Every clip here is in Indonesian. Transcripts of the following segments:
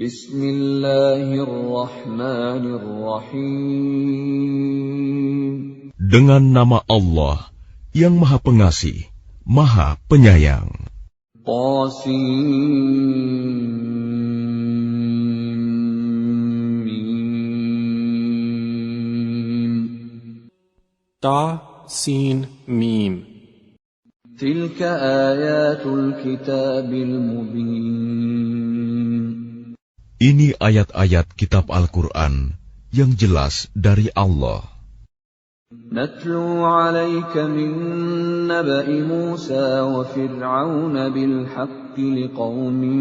Bismillahirrahmanirrahim. Dengan nama Allah yang Maha Pengasih, Maha Penyayang. Ta, Sin, Mim. Tilka ayatul kitabil mubin. Ini ayat-ayat kitab Al-Quran yang jelas dari Allah. Natlu 'alaika min naba'i Musa wa Fir'aun bil haqqi liqaumin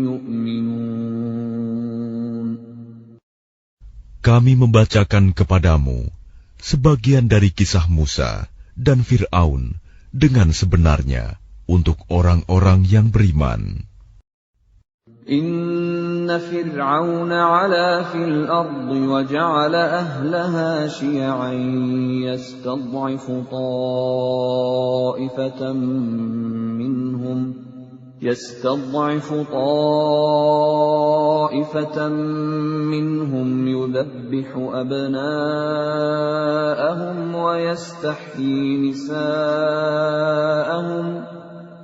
yu'minun. Kami membacakan kepadamu sebagian dari kisah Musa dan Fir'aun dengan sebenarnya untuk orang-orang yang beriman. Inna Fir'aun 'ala fil ardi wa ja'ala ahlaha syi'an yastad'ifu ta'ifatan minhum yudhabbihu abna'ahum wa yastahyi nisa'ahum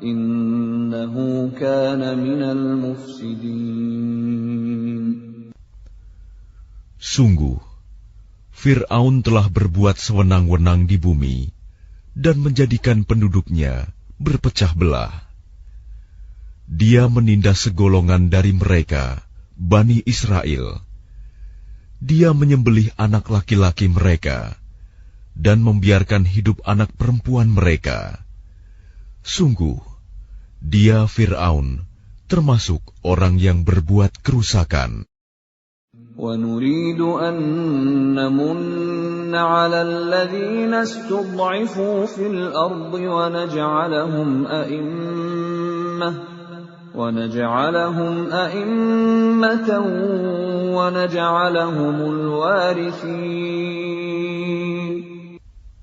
innahu kana minal mufsidin. Sungguh, Fir'aun telah berbuat sewenang-wenang di bumi dan menjadikan penduduknya berpecah belah. Dia menindas segolongan dari mereka, Bani Israel. Dia menyembelih anak laki-laki mereka dan membiarkan hidup anak perempuan mereka. Sungguh, dia Fir'aun termasuk orang yang berbuat kerusakan. وَنُرِيدُ أَن نَّمُنَّ عَلَى الَّذِينَ اسْتُضْعِفُوا فِي الْأَرْضِ وَنَجْعَلَهُمْ أَئِمَّةً وَنَجْعَلَهُمُ الْوَارِثِينَ.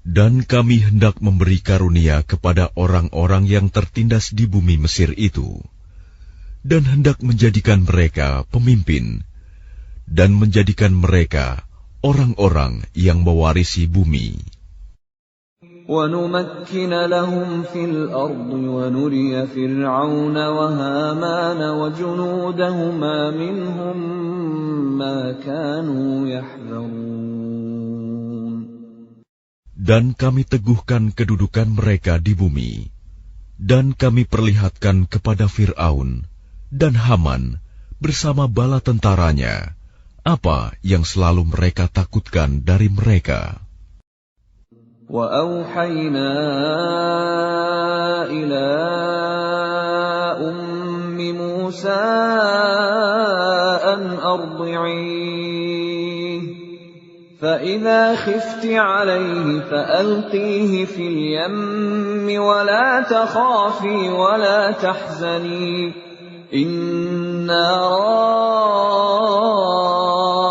Dan kami hendak memberi karunia kepada orang-orang yang tertindas di bumi Mesir itu, dan hendak menjadikan mereka pemimpin, dan menjadikan mereka orang-orang yang mewarisi bumi. وَنُمَكِّنَ لَهُمْ فِي الْأَرْضِ وَنُرِيَ فِرْعَوْنَ وَهَامَانَ وَجُنُودَهُمَا مِنْهُمْ مَا كَانُوا يَحْذَرُونَ. Dan kami teguhkan kedudukan mereka di bumi, dan kami perlihatkan kepada Fir'aun dan Haman bersama bala tentaranya apa yang selalu mereka takutkan dari mereka. وَأَوْحَيْنَا إِلَىٰ أُمِّ مُوسَىٰ أَنْ أَرْضِعِيهِ فَإِذَا خِفْتِ عَلَيْهِ فَأَلْقِيهِ فِي الْيَمِّ وَلَا تَخَافِي وَلَا تَحْزَنِي إِنَّا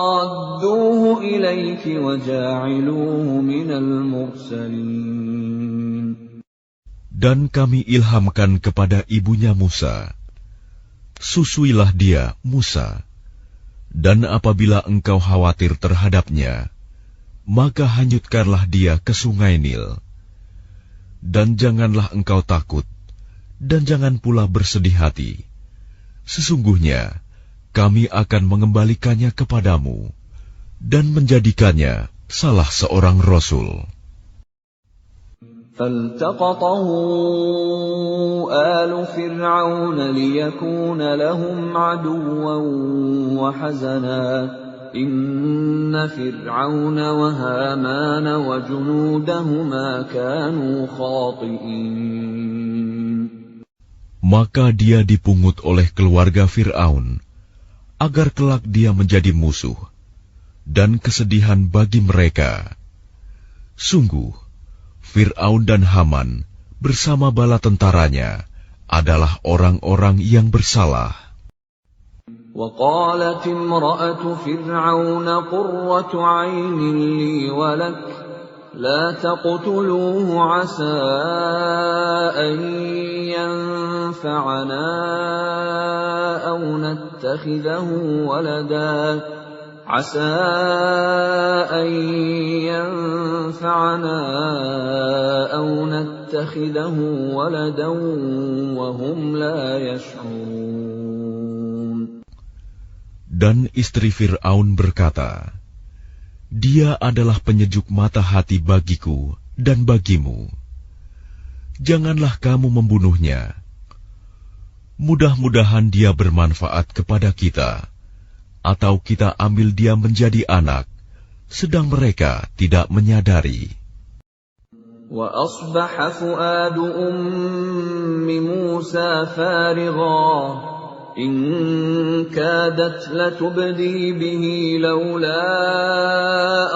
رَادُّوهُ إِلَيْكِ وَجَاعِلُوهُ مِنَ الْمُرْسَلِينَ. Dan kami ilhamkan kepada ibunya Musa, susuilah dia, Musa, dan apabila engkau khawatir terhadapnya, maka hanyutkanlah dia ke sungai Nil. Dan janganlah engkau takut, dan jangan pula bersedih hati. Sesungguhnya kami akan mengembalikannya kepadamu dan menjadikannya salah seorang rasul. فَالْتَقَطَهُ آلُ فِرْعَوْنَ لِيَكُونَ لَهُمْ عَدُوًّا وَحَزَنًا إِنَّ فِرْعَوْنَ وَهَامَانَ وَجُنُودَهُمَا كَانُوا خَاطِئِينَ. Maka dia dipungut oleh keluarga Fir'aun, agar kelak dia menjadi musuh dan kesedihan bagi mereka. Sungguh, Fir'aun dan Haman bersama bala tentaranya adalah orang-orang yang bersalah. وَقَالَتِ امْرَأَةُ فِرْعَوْنَ قُرَّةُ عَيْنٍ لِّي وَلَكَ لَا تَقْتُلُوهُ عَسَىٰ أَن ينفعنا أو نتخذه ولدا عسى أن ينفعنا أو نتخذه ولدا وهم لا يشعرون. Dan istri Fir'aun berkata, Dia adalah penyejuk mata hati bagiku dan bagimu. Janganlah kamu membunuhnya. Mudah-mudahan dia bermanfaat kepada kita, atau kita ambil dia menjadi anak, sedang mereka tidak menyadari. وَأَصْبَحَ فُؤَادُ أُمِّ مُوسَى فَارِغًا إِنْ كَادَتْ لَتُبْدِي بِهِ لَوْلَا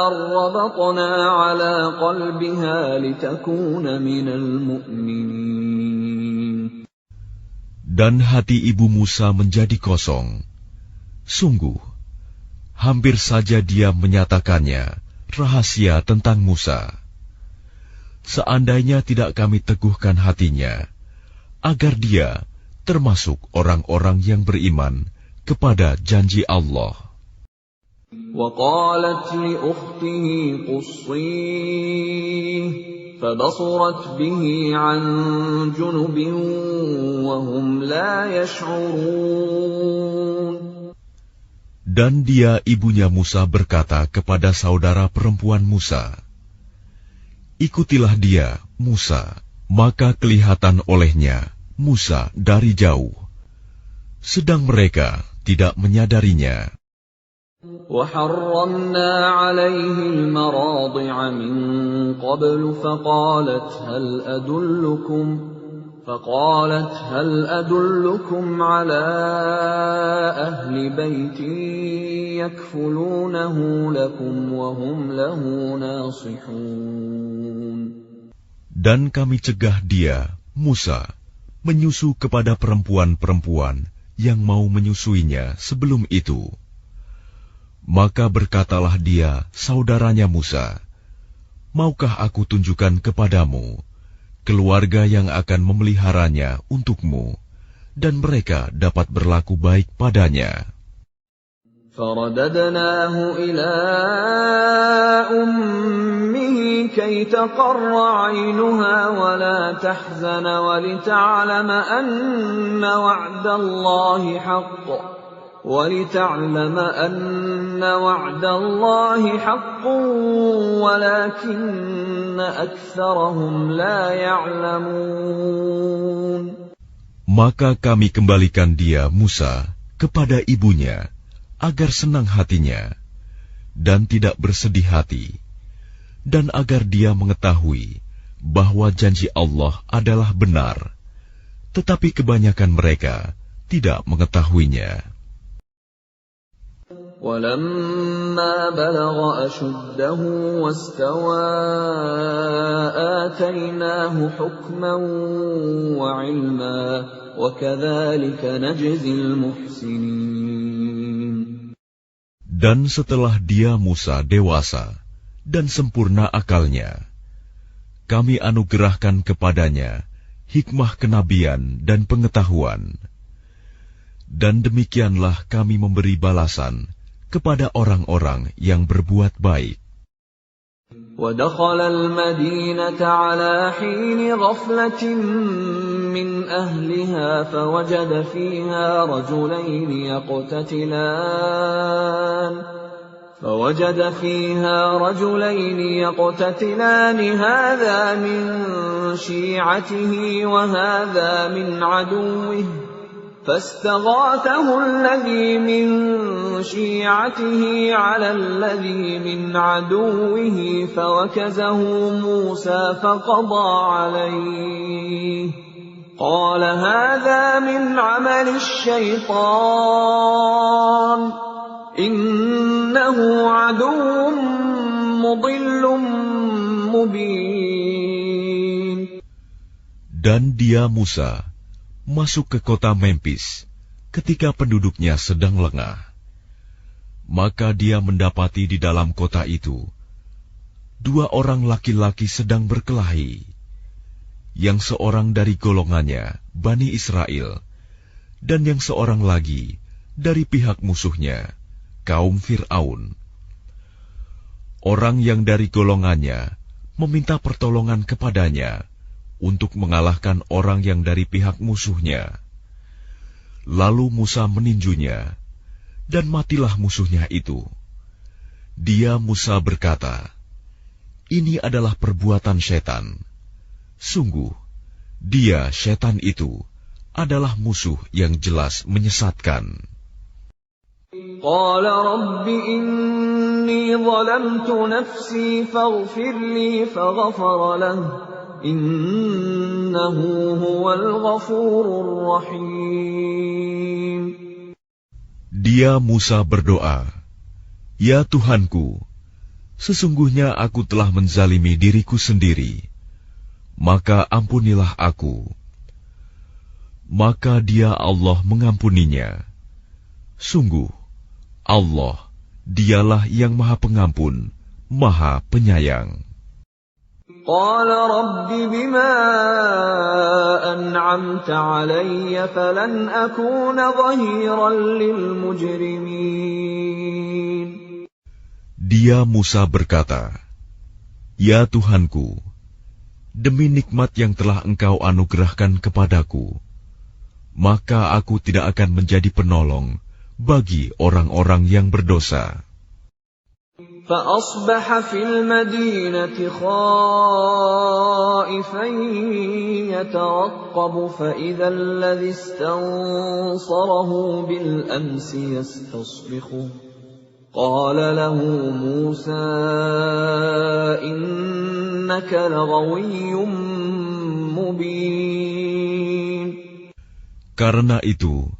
أَنْ رَبَطْنَا عَلَى قَلْبِهَا لِتَكُونَ مِنَ الْمُؤْمِنِينَ. Dan hati ibu Musa menjadi kosong. Sungguh, hampir saja dia menyatakannya rahasia tentang Musa. Seandainya tidak kami teguhkan hatinya, agar dia termasuk orang-orang yang beriman kepada janji Allah. وَقَالَتْ لِأُخْتِهِ قُصِّيهِ فَبَصُرَتْ بِهِ عَنْ جُنُبٍ وَهُمْ لَا يَشْعُرُونَ. Dan dia ibunya Musa berkata kepada saudara perempuan Musa, Ikutilah dia, Musa. Maka kelihatan olehnya Musa dari jauh, sedang mereka tidak menyadarinya. وَحَرَّمْنَا عَلَيْهِ الْمَرَاضِعَ مِنْ قَبْلُ فقالت هل أدلكم على أهل بيت يكفلونه لكم وهم له ناصحون. Dan kami cegah dia, Musa, menyusu kepada perempuan-perempuan yang mau menyusuinya sebelum itu. Maka berkatalah dia, saudaranya Musa, Maukah aku tunjukkan kepadamu keluarga yang akan memeliharanya untukmu, dan mereka dapat berlaku baik padanya. فَرَدَدْنَاهُ إِلَىٰ أُمِّهِ كَيْ تَقَرَّ عَيْنُهَا وَلَا تَحْزَنَ وَلِتَعْلَمَ أَنَّ وَعْدَ اللَّهِ حَقٌّ وَلَكِنَّ أَكْثَرَهُمْ لَا يَعْلَمُونَ. Maka kami kembalikan dia, Musa, kepada ibunya, agar senang hatinya, dan tidak bersedih hati, dan agar dia mengetahui bahwa janji Allah adalah benar, tetapi kebanyakan mereka tidak mengetahuinya. وَلَمَّا بَلَغَ أَشُدَّهُ وَاسْتَوَى آتَيْنَاهُ حُكْمًا وَعِلْمًا وَكَذَلِكَ نَجْزِي الْمُحْسِنِينَ. Dan setelah dia Musa dewasa dan sempurna akalnya, kami anugerahkan kepadanya hikmah kenabian dan pengetahuan. Dan demikianlah kami memberi balasan kepada orang-orang yang berbuat baik. وَدَخَلَ الْمَدِينَةَ عَلَى حِينِ غَفْلَةٍ مِّنْ أَهْلِهَا فوجد فيها رجلين يقتتلان هذا من شيعته وهذا من عدوه فاستغاثه الذي من شيعته على الذي من عدوه فوكزه موسى فقضى عليه قال هذا من عمل الشيطان إنه عدو مضل مبين. Dan dia Musa masuk ke kota Memphis ketika penduduknya sedang lengah. Maka dia mendapati di dalam kota itu 2 orang laki-laki sedang berkelahi. Yang seorang dari golongannya Bani Israel, dan yang seorang lagi dari pihak musuhnya, kaum Fir'aun. Orang yang dari golongannya meminta pertolongan kepadanya untuk mengalahkan orang yang dari pihak musuhnya. Lalu Musa meninjunya, dan matilah musuhnya itu. Dia Musa berkata, "Ini adalah perbuatan setan. Sungguh, dia setan itu adalah musuh yang jelas menyesatkan." قال رب إني ظلمت نفسي فاغفر لي فغفر له إنه هو الغفور الرحيم. Dia Musa berdoa, "Ya Tuhanku, sesungguhnya aku telah menzalimi diriku sendiri, maka ampunilah aku." Maka dia Allah mengampuninya. Sungguh, Allah, dialah yang Maha Pengampun, Maha Penyayang. قال رب بما أنعمت علي فلن أكون ظهيرا للمجرمين. Dia Musa berkata, "Ya Tuhanku, demi nikmat yang telah Engkau anugerahkan kepadaku, maka aku tidak akan menjadi penolong bagi orang-orang yang berdosa." فأصبح في المدينة خائفا يترقب فإذا الذي استنصره بالأمس يستصرخه قال له موسى إنك لغوي مبين. Karena itu,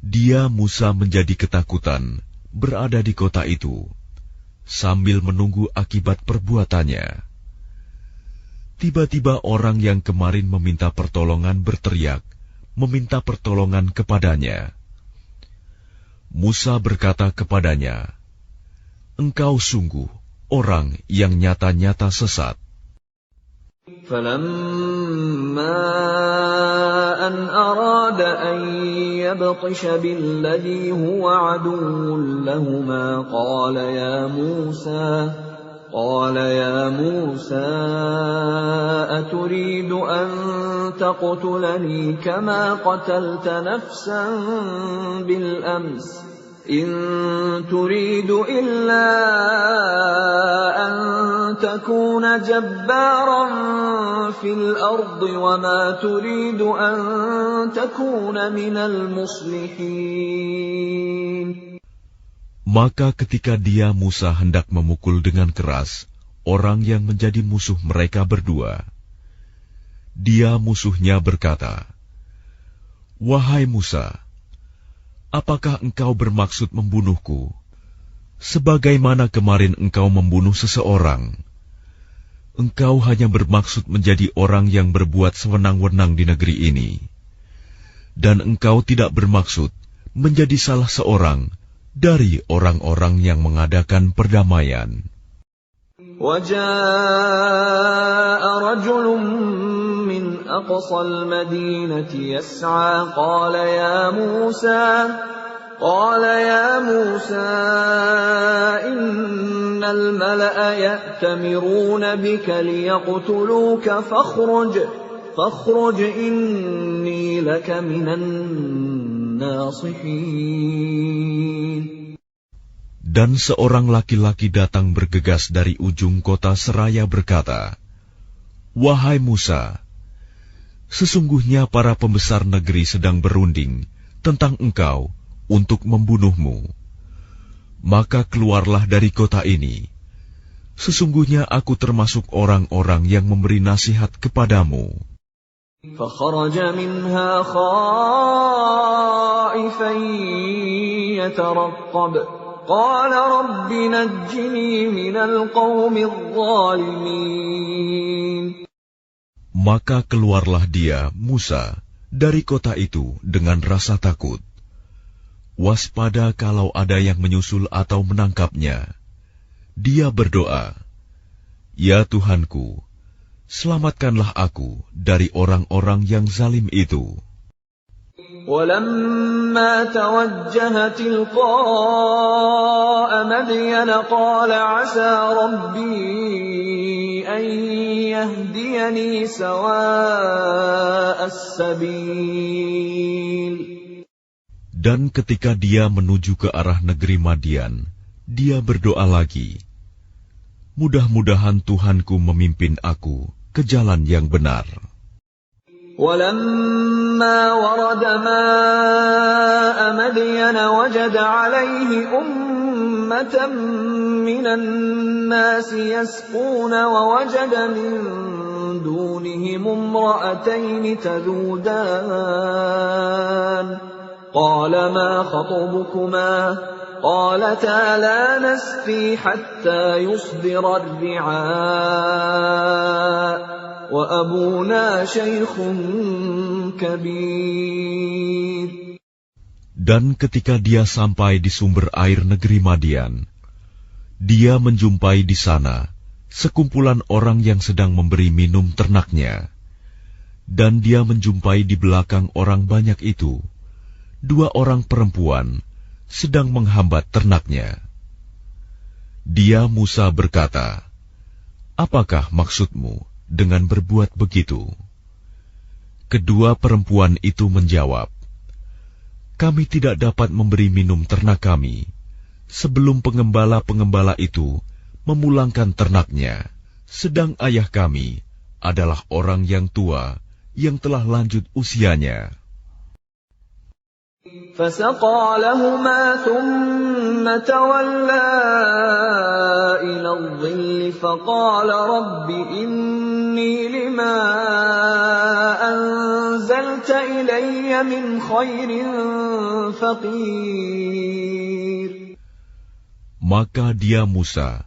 dia Musa menjadi ketakutan berada di kota itu, sambil menunggu akibat perbuatannya. Tiba-tiba orang yang kemarin meminta pertolongan berteriak, meminta pertolongan kepadanya. Musa berkata kepadanya, "Engkau sungguh orang yang nyata-nyata sesat." فَلَمَّا أَنْ أَرَادَ أَنْ يَبْطِشَ بِالَّذِي هُوَ عَدُوٌّ لَهُمَا قَالَ يَا مُوسَى أَتُرِيدُ أَنْ تَقْتُلَنِي كَمَا قَتَلْتَ نَفْسًا بِالْأَمْسِ إِنْ تُرِيدُ إِلَّا أَنْ تَكُونَ جَبَّارًا فِي الْأَرْضِ وَمَا تُرِيدُ أَنْ تَكُونَ مِنَ الْمُصْلِحِينَ. Maka ketika dia Musa hendak memukul dengan keras orang yang menjadi musuh mereka berdua, dia musuhnya berkata, "Wahai Musa, apakah engkau bermaksud membunuhku, sebagaimana kemarin engkau membunuh seseorang? Engkau hanya bermaksud menjadi orang yang berbuat sewenang-wenang di negeri ini, dan engkau tidak bermaksud menjadi salah seorang dari orang-orang yang mengadakan perdamaian." وَجَاءَ رَجُلٌ مِّنْ أَقْصَى الْمَدِينَةِ يَسْعَىٰ قَالَ يَا مُوسَىٰ إِنَّ الْمَلَأَ يَأْتَمِرُونَ بِكَ لِيَقْتُلُوكَ فَاخْرُجْ إِنِّي لَكَ مِنَ النَّاصِحِينَ. Dan seorang laki-laki datang bergegas dari ujung kota seraya berkata, "Wahai Musa, sesungguhnya para pembesar negeri sedang berunding tentang engkau untuk membunuhmu. Maka keluarlah dari kota ini. Sesungguhnya aku termasuk orang-orang yang memberi nasihat kepadamu." فَخَرَجَ مِنْهَا خَائِفًا يَتَرَقَّبُ قَالَ رَبِّ نَجِّنِي مِنَ الْقَوْمِ الظَّالِمِينَ. Maka keluarlah dia, Musa, dari kota itu dengan rasa takut, waspada kalau ada yang menyusul atau menangkapnya. Dia berdoa, "Ya Tuhanku, selamatkanlah aku dari orang-orang yang zalim itu." ولما توجه تلقاء مدين قال عسى ربي أن يهديني سواء السبيل. Dan ketika dia menuju ke arah negeri Madian, dia berdoa lagi, mudah-mudahan Tuhanku memimpin aku ke jalan yang benar. وَلَمَّا وَرَدَ مَاءَ مَدْيَنَ وَجَدَ عَلَيْهِ أُمَّةً مِّنَ النَّاسِ يَسْقُونَ وَوَجَدَ مِن دُونِهِمُ امْرَأَتَيْنِ تَذُودَانِ قَالَ مَا خَطْبُكُمَا قَالَتَا لَا نَسْقِي حَتَّى يُصْدِرَ الرِّعَاءُ وَأَبُونَا شَيْخٌ كَبِيرٌ. Dan ketika dia sampai di sumber air negeri Madian, dia menjumpai di sana sekumpulan orang yang sedang memberi minum ternaknya. Dan dia menjumpai di belakang orang banyak itu 2 orang perempuan sedang menghambat ternaknya. Dia Musa berkata, "Apakah maksudmu dengan berbuat begitu?" Kedua perempuan itu menjawab, "Kami tidak dapat memberi minum ternak kami sebelum pengembala-pengembala itu memulangkan ternaknya, sedang ayah kami adalah orang yang tua yang telah lanjut usianya." فَسَقَى لَهُمَا ثُمَّ تَوَلَّى إِلَى الظِّلِّ فَقَالَ رَبِّ إِنِّي لِمَا أَنزَلْتَ إِلَيَّ مِنْ خَيْرٍ فَقِيرٌ. Maka dia Musa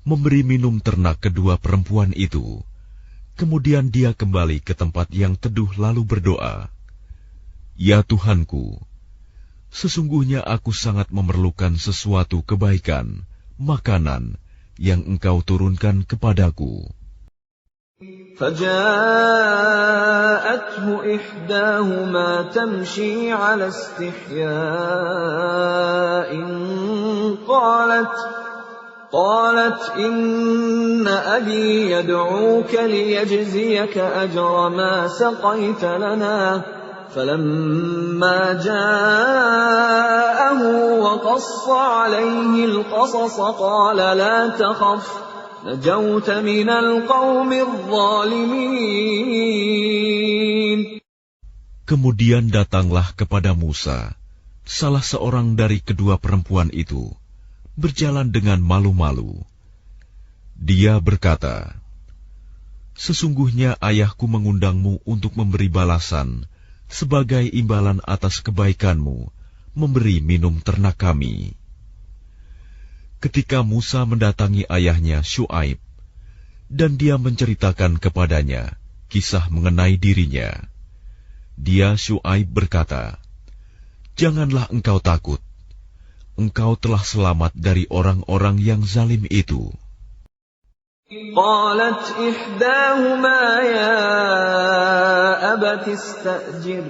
memberi minum ternak kedua perempuan itu. Kemudian dia kembali ke tempat yang teduh lalu berdoa, "Ya Tuhanku, sesungguhnya aku sangat memerlukan sesuatu kebaikan, makanan yang Engkau turunkan kepadaku." فَجَاءَتْهُ إِحْدَاهُمَا تَمْشِي عَلَى اسْتِحْيَاءٍ قالت إن أبي يدعوك ليجزيك أجر ما سقيت لنا فلما جاءه وقص عليه القصص قال لا تخف نجوت من القوم الظالمين. Kemudian datanglah kepada Musa salah seorang dari kedua perempuan itu, berjalan dengan malu-malu. Dia berkata, "Sesungguhnya ayahku mengundangmu untuk memberi balasan sebagai imbalan atas kebaikanmu memberi minum ternak kami." Ketika Musa mendatangi ayahnya Syuaib, dan dia menceritakan kepadanya kisah mengenai dirinya, dia Syuaib berkata, "Janganlah engkau takut. Engkau telah selamat dari orang-orang yang zalim itu." قالت إحداهما يا أبت استأجر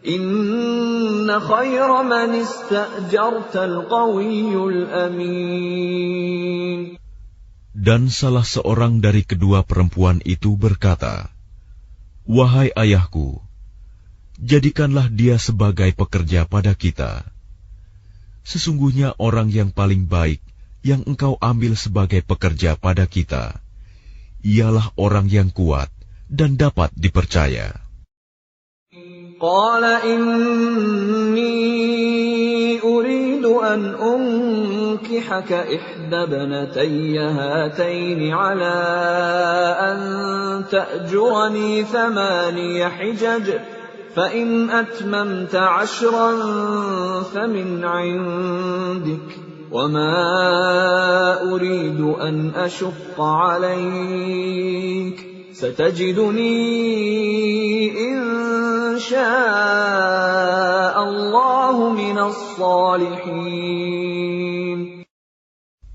إن خير من استأجرت القوي الأمين. Dan salah seorang dari kedua perempuan itu berkata, "Wahai ayahku, jadikanlah dia sebagai pekerja pada kita. Sesungguhnya orang yang paling baik yang engkau ambil sebagai pekerja pada kita, ialah orang yang kuat dan dapat dipercaya." قال إني أريد أن أنكحك إحدى ابنتي هاتين على أن تأجرني 8 حجج فإن أتممت 10 فمن عندك وما أريد أن أشق عليك ستجدني إن شاء الله من الصالحين.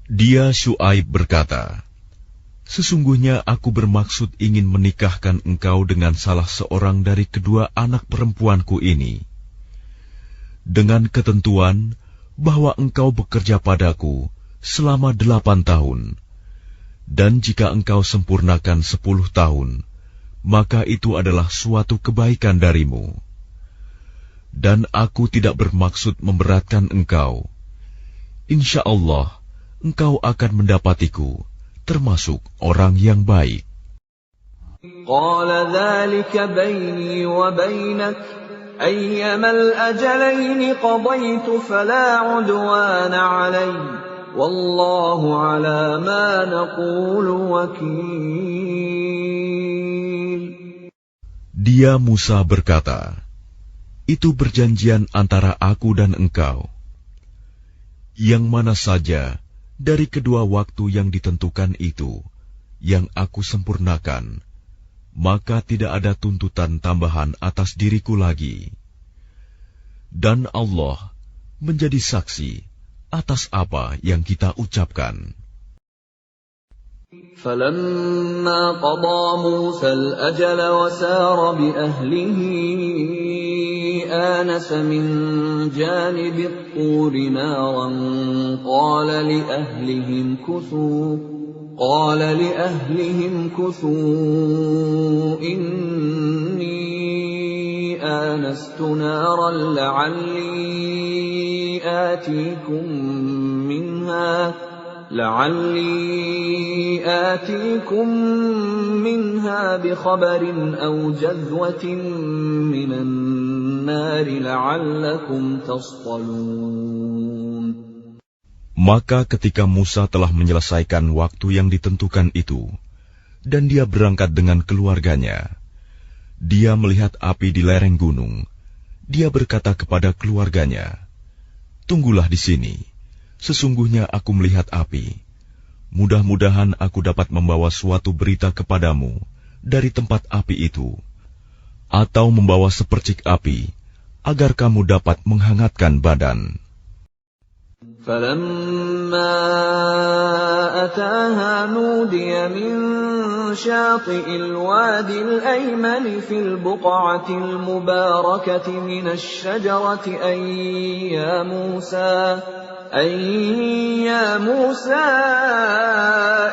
Dia Syuaib berkata, "Sesungguhnya aku bermaksud ingin menikahkan engkau dengan salah seorang dari kedua anak perempuanku ini. dengan ketentuan bahwa engkau bekerja padaku selama 8 tahun, dan jika engkau sempurnakan 10 tahun, maka itu adalah suatu kebaikan darimu. Dan aku tidak bermaksud memberatkan engkau. Insya Allah, engkau akan mendapatiku termasuk orang yang baik. Qala dzalika baini wa bainak ayyama al-ajalaini qadaytu fala 'udwana 'alayya wallahu 'ala ma naqulu wakil. Dia Musa berkata, itu perjanjian antara aku dan engkau. Yang mana saja dari kedua waktu yang ditentukan itu yang aku sempurnakan, maka tidak ada tuntutan tambahan atas diriku lagi. Dan Allah menjadi saksi atas apa yang kita ucapkan. فَلَمَّا قَضَى مُوسَى الْأَجَلَ وَسَارَ بِأَهْلِهِ آنَسَ مِنْ جَانِبِ الطُّورِ نَارًا قَالَ لِأَهْلِهِمْ كُثُوا إِنِّي آنَسْتُ نَارًا لعلي آتيكم منها بخبر أو جذوة من النار لعلكم تصطلون. Maka ketika Musa telah menyelesaikan waktu yang ditentukan itu, dan dia berangkat dengan keluarganya, dia melihat api di lereng gunung. Dia berkata kepada keluarganya, "Tunggulah di sini. Sesungguhnya aku melihat api. Mudah-mudahan aku dapat membawa suatu berita kepadamu dari tempat api itu, atau membawa sepercik api, agar kamu dapat menghangatkan badan." فَلَمَّا أَتَاهَا نُودِيَ مِنْ شَاطِئِ الْوَادِ الْأَيْمَنِ فِي الْبُقْعَةِ الْمُبَارَكَةِ مِنَ الشَّجَرَةِ أَنْ يَا مُوسَى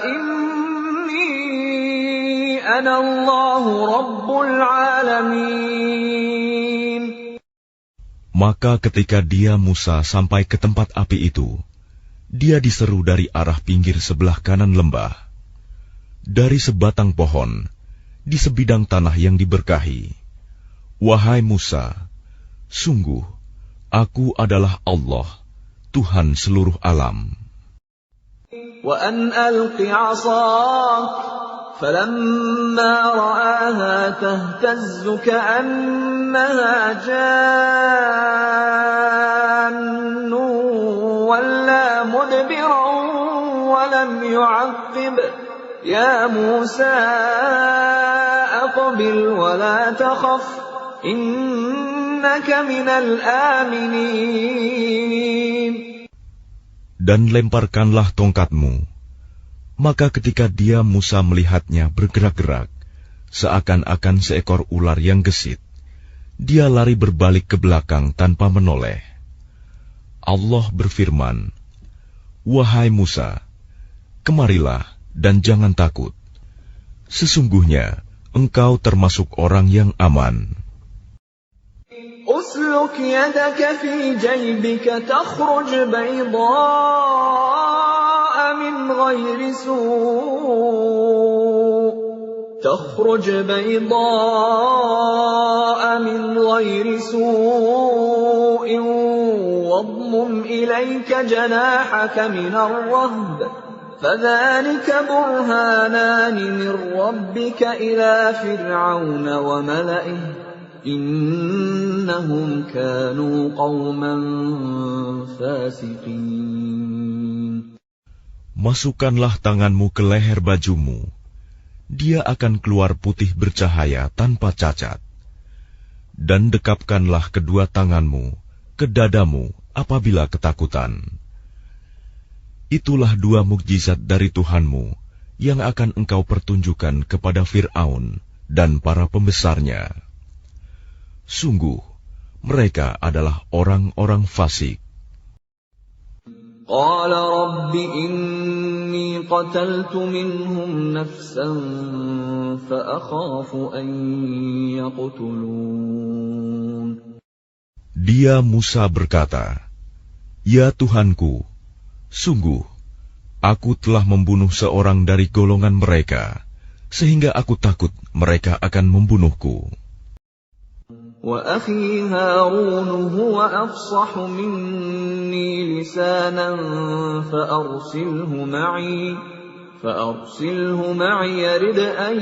إِنِّي أَنَا اللَّهُ رَبُّ الْعَالَمِينَ. Maka ketika dia Musa sampai ke tempat api itu, dia diseru dari arah pinggir sebelah kanan lembah. Dari sebatang pohon, di sebidang tanah yang diberkahi, "Wahai Musa, sungguh, aku adalah Allah, Tuhan seluruh alam." وَأَنْ أَلْقِ عَصَاكَ فَلَمَّا رَآهَا تَهْتَزُّ كَأَنَّهَا جَانٌّ وَلَّى مُدْبِرًا وَلَمْ يُعَقِّبْ يَا مُوسَى أَقْبِلْ وَلَا تَخَفْ إِنَّكَ مِنَ الْآمِنِينَ. Dan lemparkanlah tongkatmu. Maka ketika dia Musa melihatnya bergerak-gerak, seakan-akan seekor ular yang gesit, dia lari berbalik ke belakang tanpa menoleh. Allah berfirman, "Wahai Musa, kemarilah dan jangan takut. Sesungguhnya engkau termasuk orang yang aman." أسلك يدك في جيبك تخرج بيضاء من غير سوء واضمم إليك جناحك من الرهب فذلك برهانان من ربك إلى فرعون وملئه إنهم كانوا قوما فاسقين. Masukkanlah tanganmu ke leher bajumu. Dia akan keluar putih bercahaya tanpa cacat. Dan dekapkanlah kedua tanganmu ke dadamu apabila ketakutan. Itulah dua mukjizat dari Tuhanmu yang akan engkau pertunjukkan kepada Fir'aun dan para pembesarnya. Sungguh, mereka adalah orang-orang fasik. قال رب إني قتلت منهم نفسا فأخاف أن يقتلون. Dia Musa berkata, "Ya Tuhanku, sungguh, aku telah membunuh seorang dari golongan mereka, sehingga aku takut mereka akan membunuhku." وأخي هارون هو أفصح مني لسانا فأرسله معي يرد أن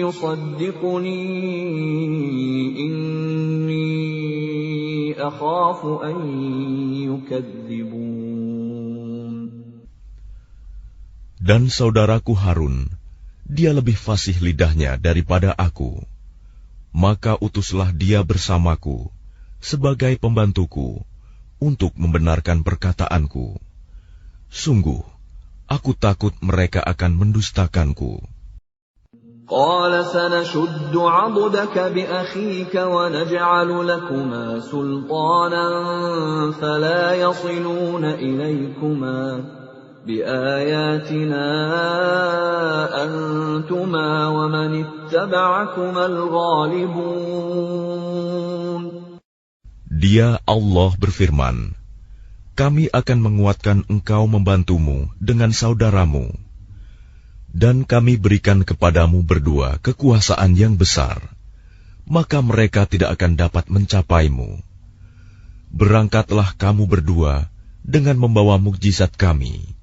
يصدقني إني أخاف أن يكذبون. Dan saudaraku Harun, dia lebih fasih lidahnya daripada aku. Maka utuslah dia bersamaku sebagai pembantuku untuk membenarkan perkataanku. Sungguh, aku takut mereka akan mendustakanku. قال سنشد عضدك بأخيك ونجعل لكما سلطانا فلا يصلون إليكما بآياتنا أنتما ومن اتبعكما الغالبون. Dia Allah berfirman, kami akan menguatkan engkau membantumu dengan saudaramu, dan kami berikan kepadamu berdua kekuasaan yang besar, maka mereka tidak akan dapat mencapaimu. Berangkatlah kamu berdua dengan membawa mukjizat kami.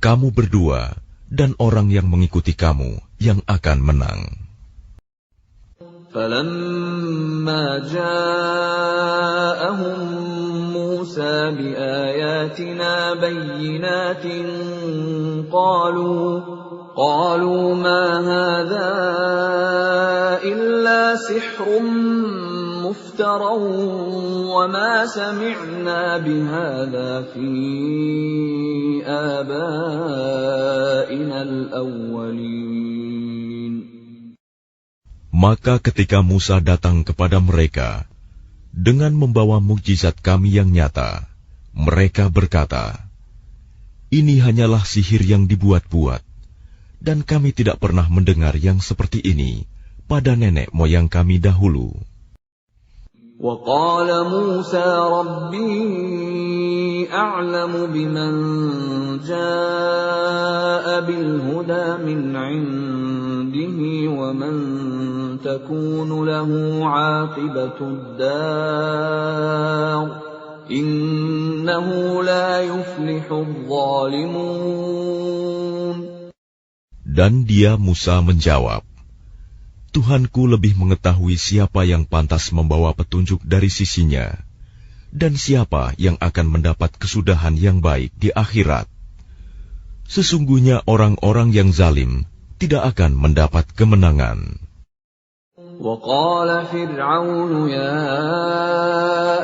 Kamu berdua dan orang yang mengikuti kamu yang akan menang. فَلَمَّا جَاءَهُم مُوسَى بِآيَاتِنَا بَيِّنَاتٍ قَالُوا مَا هَذَا إِلَّا سِحْرٌ مُفْتَرًى وَمَا سَمِعْنَا بِهَذَا فِي آبَائِنَا الْأَوَّلِينَ. Maka ketika Musa datang kepada mereka dengan membawa mukjizat kami yang nyata, mereka berkata, "Ini hanyalah sihir yang dibuat-buat, dan kami tidak pernah mendengar yang seperti ini pada nenek moyang kami dahulu." وَقَالَ مُوسَى رَبِّي أَعْلَمُ بِمَنْ جَاءَ بِالْهُدَى مِنْ عِنْدِهِ وَمَنْ تَكُونُ لَهُ عَاقِبَةُ الدَّارِ إِنَّهُ لَا يُفْلِحُ الظَّالِمُونَ. Dan dia Musa menjawab, Tuhanku lebih mengetahui siapa yang pantas membawa petunjuk dari sisinya, dan siapa yang akan mendapat kesudahan yang baik di akhirat. Sesungguhnya orang-orang yang zalim tidak akan mendapat kemenangan. وَقَالَ فِرْعَوْنُ يَا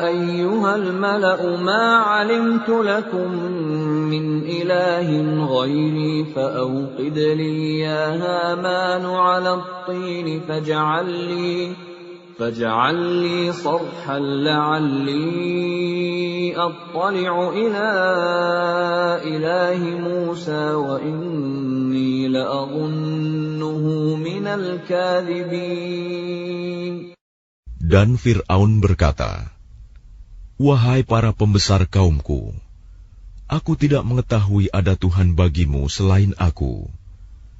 أَيُّهَا الْمَلَأُ مَا عَلِمْتُ لَكُمْ مِنْ إِلَٰهٍ غَيْرِي فَأَوْقِدْ لِي يَا هَامَانُ عَلَى الطِّينِ فَاجْعَل لِّي صَرْحًا لَّعَلِّي أَطَّلِعُ إِلَىٰ إِلَٰهِ مُوسَىٰ وَإِنِّي لَأَظُنُّهُ مِنَ الْكَاذِبِينَ. Dan Fir'aun berkata, "Wahai para pembesar kaumku, aku tidak mengetahui ada Tuhan bagimu selain aku.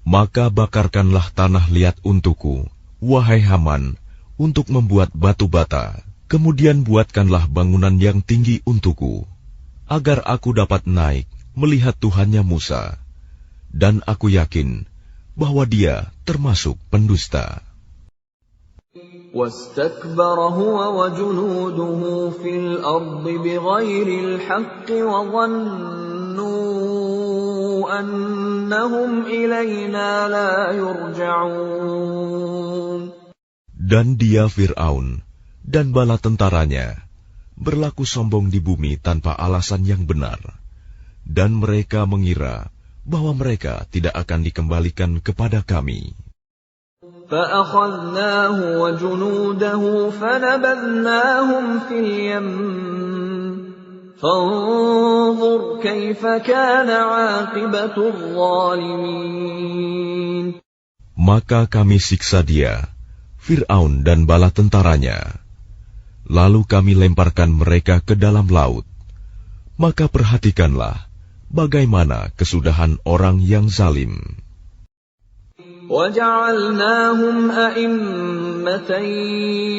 Maka bakarkanlah tanah liat untukku, wahai Haman, untuk membuat batu bata. Kemudian buatkanlah bangunan yang tinggi untukku, agar aku dapat naik melihat Tuhannya Musa. Dan aku yakin bahwa dia termasuk pendusta." وَاسْتَكْبَرَ هُوَ وَجُنُودُهُ فِي الْأَرْضِ بِغَيْرِ الْحَقِّ وَظَنُّوا أَنَّهُمْ إِلَيْنَا لَا يُرْجَعُونَ. Dan dia Fir'aun dan bala tentaranya berlaku sombong di bumi tanpa alasan yang benar, dan mereka mengira bahwa mereka tidak akan dikembalikan kepada kami. فأخذناه وجنوده فنبذناهم في اليم فانظر كيف كان عاقبة الظالمين. Maka kami siksa dia, Fir'aun dan bala tentaranya. Lalu kami lemparkan mereka ke dalam laut. Maka perhatikanlah bagaimana kesudahan orang yang zalim. وَجَعَلْنَاهُمْ أَئِمَّةً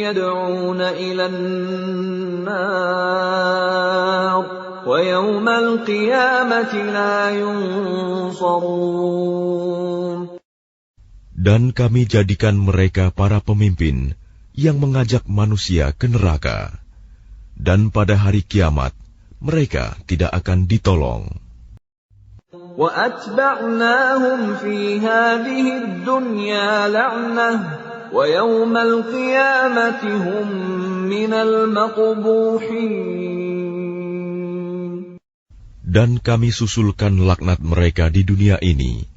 يَدْعُونَ إِلَى النَّارِ وَيَوْمَ الْقِيَامَةِ لَا يُنصَرُونَ. Dan kami jadikan mereka para pemimpin yang mengajak manusia ke neraka. Dan pada hari kiamat, mereka tidak akan ditolong. وَأَتْبَعْنَاهُمْ فِي هَذِهِ الدُّنْيَا لَعْنَةً وَيَوْمَ الْقِيَامَةِ هُمْ مِنَ الْمَقْبُوحِينَ. Dan kami susulkan laknat mereka di dunia ini,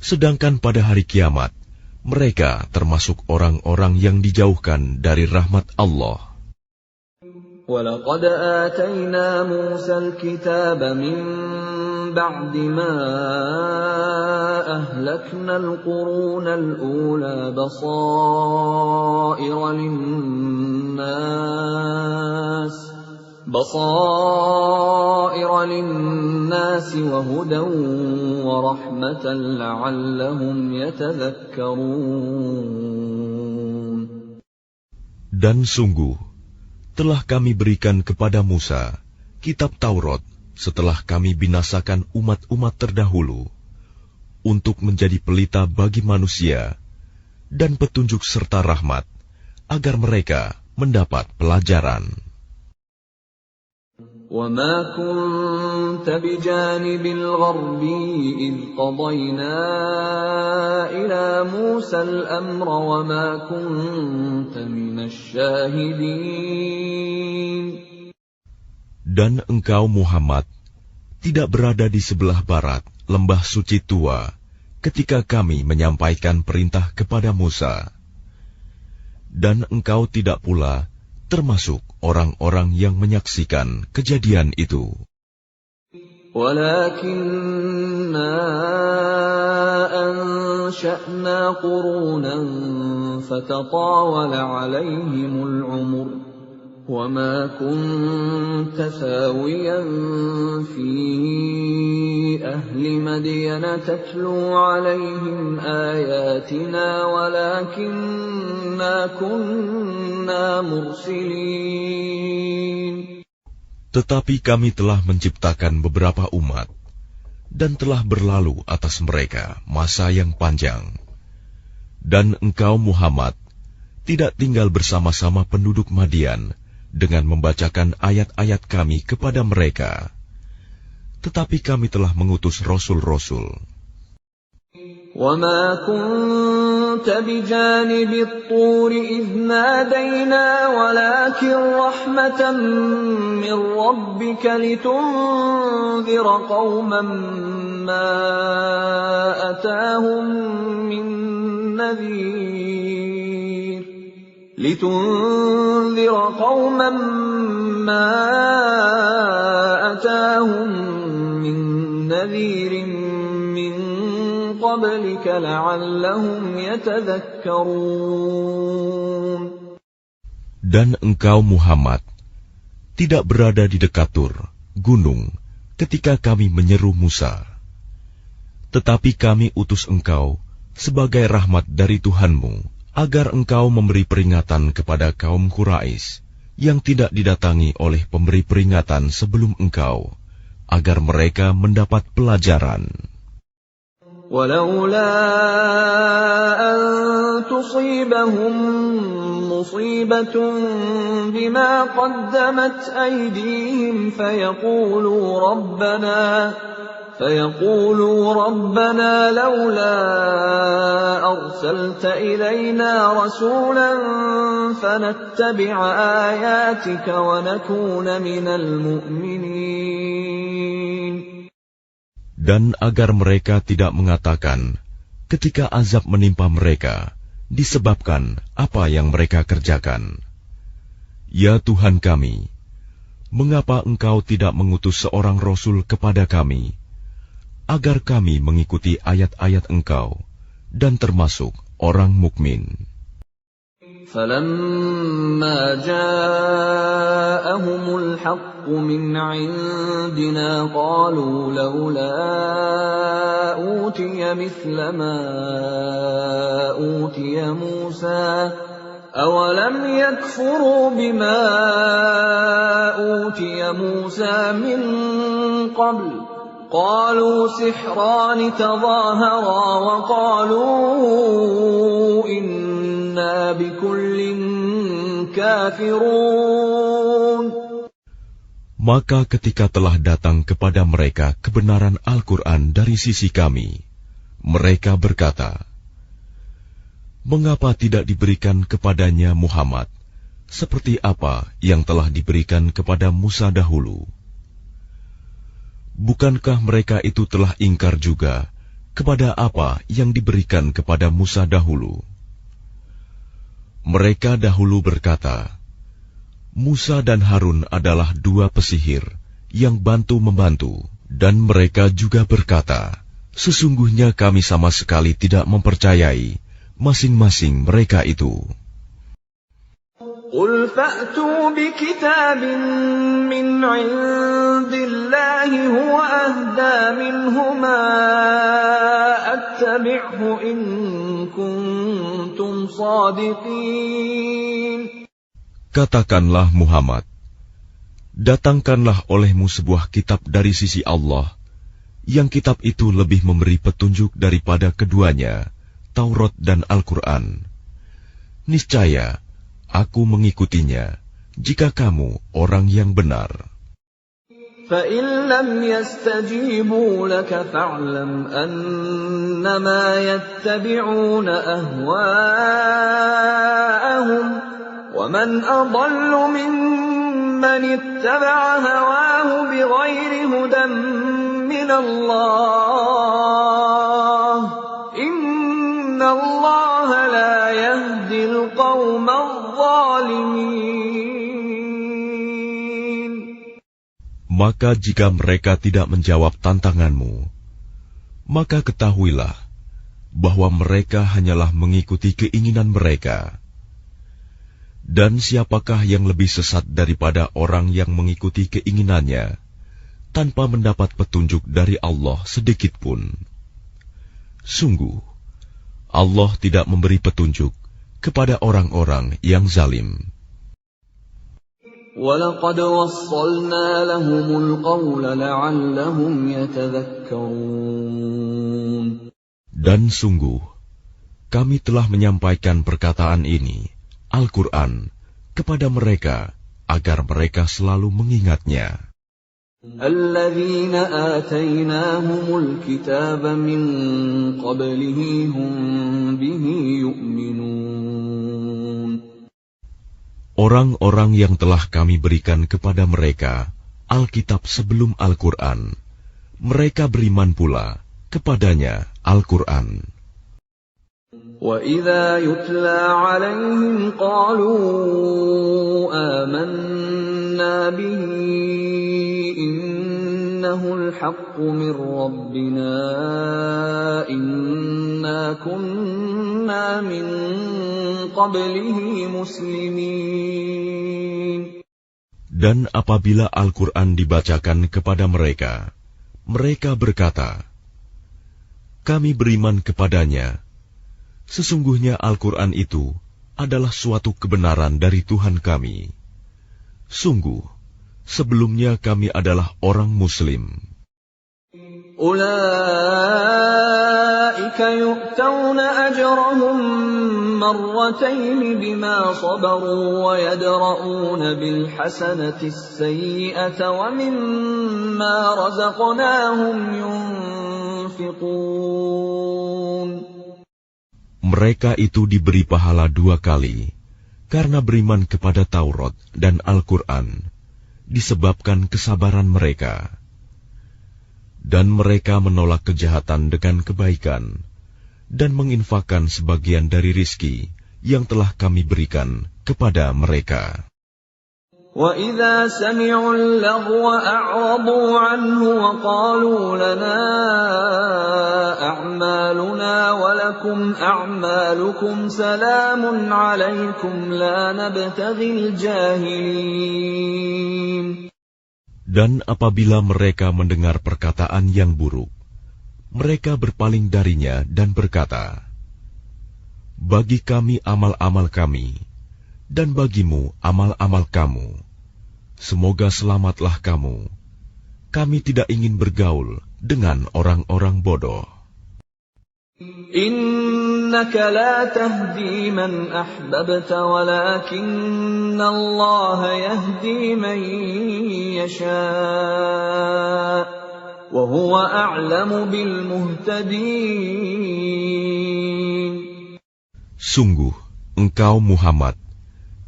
sedangkan pada hari kiamat, mereka termasuk orang-orang yang dijauhkan dari rahmat Allah. وَلَقَدْ آتَيْنَا مُوسَى الْكِتَابَ مِنْ بَعْدِ مَا أَهْلَكْنَا الْقُرُونَ الْأُولَى بَصَائِرَ لِلنَّاسِ وَهُدًى وَرَحْمَةً لَعَلَّهُمْ يَتَذَكَّرُونَ. Dan sungguh, telah kami berikan kepada Musa kitab Taurat setelah kami binasakan umat-umat terdahulu, untuk menjadi pelita bagi manusia dan petunjuk serta rahmat, agar mereka mendapat pelajaran. وَمَا كُنْتَ بِجَانِبِ الْغَرْبِيِّ إِذْ قَضَيْنَا إِلَى مُوسَى الْأَمْرَ وَمَا كُنْتَ مِنَ الشَّاهِدِينَ. Dan engkau Muhammad tidak berada di sebelah barat lembah suci tua ketika kami menyampaikan perintah kepada Musa. Dan engkau tidak pula termasuk orang-orang yang menyaksikan kejadian itu. وَلَكِنَّا أَنشَأْنَا قُرُونًا فَتَطَاوَلَ عَلَيْهِمُ الْعُمُرُ وَمَا كُنْتَ ثَاوِيًا فِي أَهْلِ مَدْيَنَ تَتْلُو عَلَيْهِمْ آيَاتِنَا وَلَكِنَّا كُنَّا مُرْسِلِينَ. Tetapi kami telah menciptakan beberapa umat, dan telah berlalu atas mereka masa yang panjang. Dan engkau Muhammad tidak tinggal bersama-sama penduduk Madian dengan membacakan ayat-ayat kami kepada mereka. Tetapi kami telah mengutus rasul-rasul. وَمَا كُنْتَ بِجَانِبِ الطُّورِ إِذْ نَادَيْنَا وَلَكِنْ رَحْمَةً مِّن رَّبِّكَ لِتُنذِرَ قَوْمًا مَّا أَتَاهُم مِّن نَّذِيرٍ مِّن قَبْلِكَ لَعَلَّهُمْ يَتَذَكَّرُونَ. Dan engkau Muhammad tidak berada di dekat Tur, gunung, ketika kami menyeru Musa. Tetapi kami utus engkau sebagai rahmat dari Tuhanmu, agar engkau memberi peringatan kepada kaum Quraisy yang tidak didatangi oleh pemberi peringatan sebelum engkau, agar mereka mendapat pelajaran. وَلَوْلَا أَن تُصِيبَهُم مُّصِيبَةٌ بِمَا قَدَّمَتْ أَيْدِيهِمْ فَيَقُولُوا رَبَّنَا لَوْلَا أَرْسَلْتَ إِلَيْنَا رَسُولًا فَنَتَّبِعَ آيَاتِكَ وَنَكُونَ مِنَ الْمُؤْمِنِينَ. Dan agar mereka tidak mengatakan ketika azab menimpa mereka, disebabkan apa yang mereka kerjakan. Ya Tuhan kami, mengapa Engkau tidak mengutus seorang Rasul kepada kami, agar kami mengikuti ayat-ayat Engkau, dan termasuk orang mukmin? فَلَمَّا جَاءَهُمُ الْحَقُّ مِنْ عِنْدِنَا قَالُوا لَوْلَا أُوتِيَ مِثْلَ مَا أُوتِيَ مُوسَى أَوَلَمْ يَكْفُرُوا بِمَا أُوتِيَ مُوسَى مِنْ قَبْلُ قَالُوا سِحْرَانِ تَظَاهَرَا وَقَالُوا إِنَّا بِكُلٍّ كَافِرُونَ. Maka ketika telah datang kepada mereka kebenaran Al-Quran dari sisi kami, mereka berkata, mengapa tidak diberikan kepadanya Muhammad seperti apa yang telah diberikan kepada Musa dahulu? Bukankah mereka itu telah ingkar juga kepada apa yang diberikan kepada Musa dahulu? Mereka dahulu berkata, Musa dan Harun adalah dua pesihir yang bantu-membantu, dan mereka juga berkata, sesungguhnya kami sama sekali tidak mempercayai masing-masing mereka itu. قُلْ فَأْتُوا بِكِتَابٍ مِّنْ عِندِ اللَّهِ هُوَ أَهْدَىٰ مِنْهُمَا أَتَّبِعْهُ إِن كُنتُمْ صَادِقِينَ. Katakanlah Muhammad, datangkanlah olehmu sebuah kitab dari sisi Allah, yang kitab itu lebih memberi petunjuk daripada keduanya, Taurat dan Al-Quran. Niscaya aku mengikutinya, jika kamu orang yang benar. فَإِن لَّمْ يَسْتَجِيبُوا لَكَ فَاعْلَمْ أَنَّمَا يَتَّبِعُونَ أَهْوَاءَهُمْ وَمَنْ أَضَلُّ مِمَّنِ اتَّبَعَ هَوَاهُ بِغَيْرِ هُدًى مِّنَ اللَّهِ إِنَّ اللَّهَ لَا يَهْدِي الْقَوْمَ الظَّالِمِينَ. Maka jika mereka tidak menjawab tantanganmu, maka ketahuilah bahwa mereka hanyalah mengikuti keinginan mereka. Dan siapakah yang lebih sesat daripada orang yang mengikuti keinginannya, tanpa mendapat petunjuk dari Allah sedikit pun? Sungguh, Allah tidak memberi petunjuk kepada orang-orang yang zalim. وَلَقَدْ وَصَّلْنَا لَهُمُ الْقَوْلَ لَعَلَّهُمْ يَتَذَكَّرُونَ. Dan sungguh, kami telah menyampaikan perkataan ini, Al-Quran, kepada mereka, agar mereka selalu mengingatnya. الَّذِينَ آتَيْنَاهُمُ الْكِتَابَ مِنْ قَبْلِهِ هُمْ بِهِ يُؤْمِنُونَ. Orang-orang yang telah kami berikan kepada mereka Alkitab sebelum Al-Quran, mereka beriman pula kepadanya Al-Quran. وَإِذَا يُتْلَى عَلَيْهِمْ قَالُوا آمَنَّا بِهِ إِنَّهُ الْحَقُّ مِنْ رَبِّنَا إِنَّا كُنَّا مِنْ قَبْلِهِ مُسْلِمِينَ. Dan apabila Al-Quran dibacakan kepada mereka, mereka berkata, kami beriman kepadanya. Sesungguhnya Al-Quran itu adalah suatu kebenaran dari Tuhan kami. Sungguh, sebelumnya kami adalah orang Muslim. أُولَئِكَ يُؤْتَوْنَ أَجْرَهُمْ مَرَّتَيْنِ بِمَا صَبَرُوا وَيَدْرَءُونَ بِالْحَسَنَةِ السَّيِّئَةَ وَمِمَّا رَزَقْنَاهُمْ يُنْفِقُونَ. Mereka itu diberi pahala 2 kali, karena beriman kepada Taurat dan Al-Quran, disebabkan kesabaran mereka. Dan mereka menolak kejahatan dengan kebaikan, dan menginfakkan sebagian dari rizki yang telah kami berikan kepada mereka. وَإِذَا سَمِعُوا اللَّغْوَ أَعْرَضُوا عَنْهُ وَقَالُوا لَنَا أَعْمَالُنَا وَلَكُمْ أَعْمَالُكُمْ سَلَامٌ عَلَيْكُمْ لَا نَبْتَغِي الْجَاهِلِينَ. Dan apabila mereka mendengar perkataan yang buruk, mereka berpaling darinya dan berkata, "Bagi kami amal-amal kami, dan bagimu amal-amal kamu. Semoga selamatlah kamu. Kami tidak ingin bergaul dengan orang-orang bodoh." Innaka la tahdi man ahbabta walakinna Allah yahdi man yasha' wa huwa a'lamu bil muhtadin. Sungguh, engkau Muhammad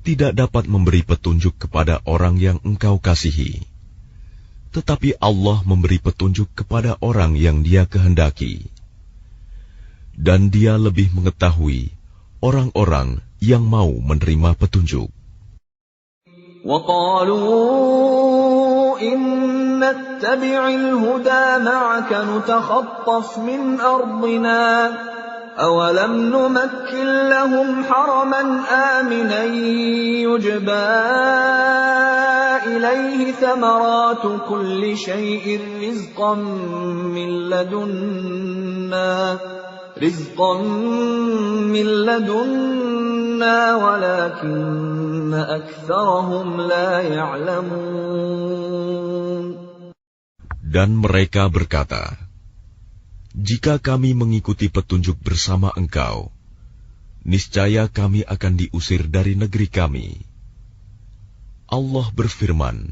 tidak dapat memberi petunjuk kepada orang yang engkau kasihi. Tetapi Allah memberi petunjuk kepada orang yang Dia kehendaki. Dan Dia lebih mengetahui orang-orang yang mau menerima petunjuk. وَقَالُوا إِن نَّتَّبِعِ الْهُدَىٰ مَعَكَ نُتَخَطَّفْ مِنْ أَرْضِنَا أَوَلَمْ نُمَكِّن لَّهُمْ حَرَمًا آمِنًا يُجْبَىٰ إِلَيْهِ ثَمَرَاتُ كُلِّ شَيْءٍ رِّزْقًا مِّن لَّدُنَّا وَلَٰكِنَّ أَكْثَرَهُمْ لَا يَعْلَمُونَ. Dan mereka berkata, "Jika kami mengikuti petunjuk bersama engkau, niscaya kami akan diusir dari negeri kami." Allah berfirman,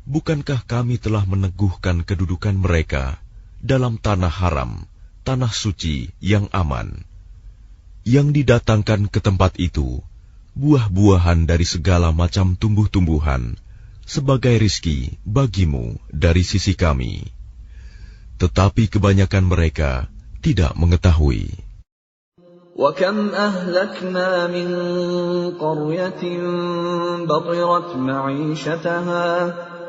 "Bukankah kami telah meneguhkan kedudukan mereka dalam tanah haram, tanah suci yang aman, yang didatangkan ke tempat itu buah-buahan dari segala macam tumbuh-tumbuhan sebagai rizki bagimu dari sisi kami. Tetapi kebanyakan mereka tidak mengetahui." وَكَمْ أَهْلَكْنَا مِنْ قَرْيَةٍ بَطِرَتْ مَعِيشَتَهَا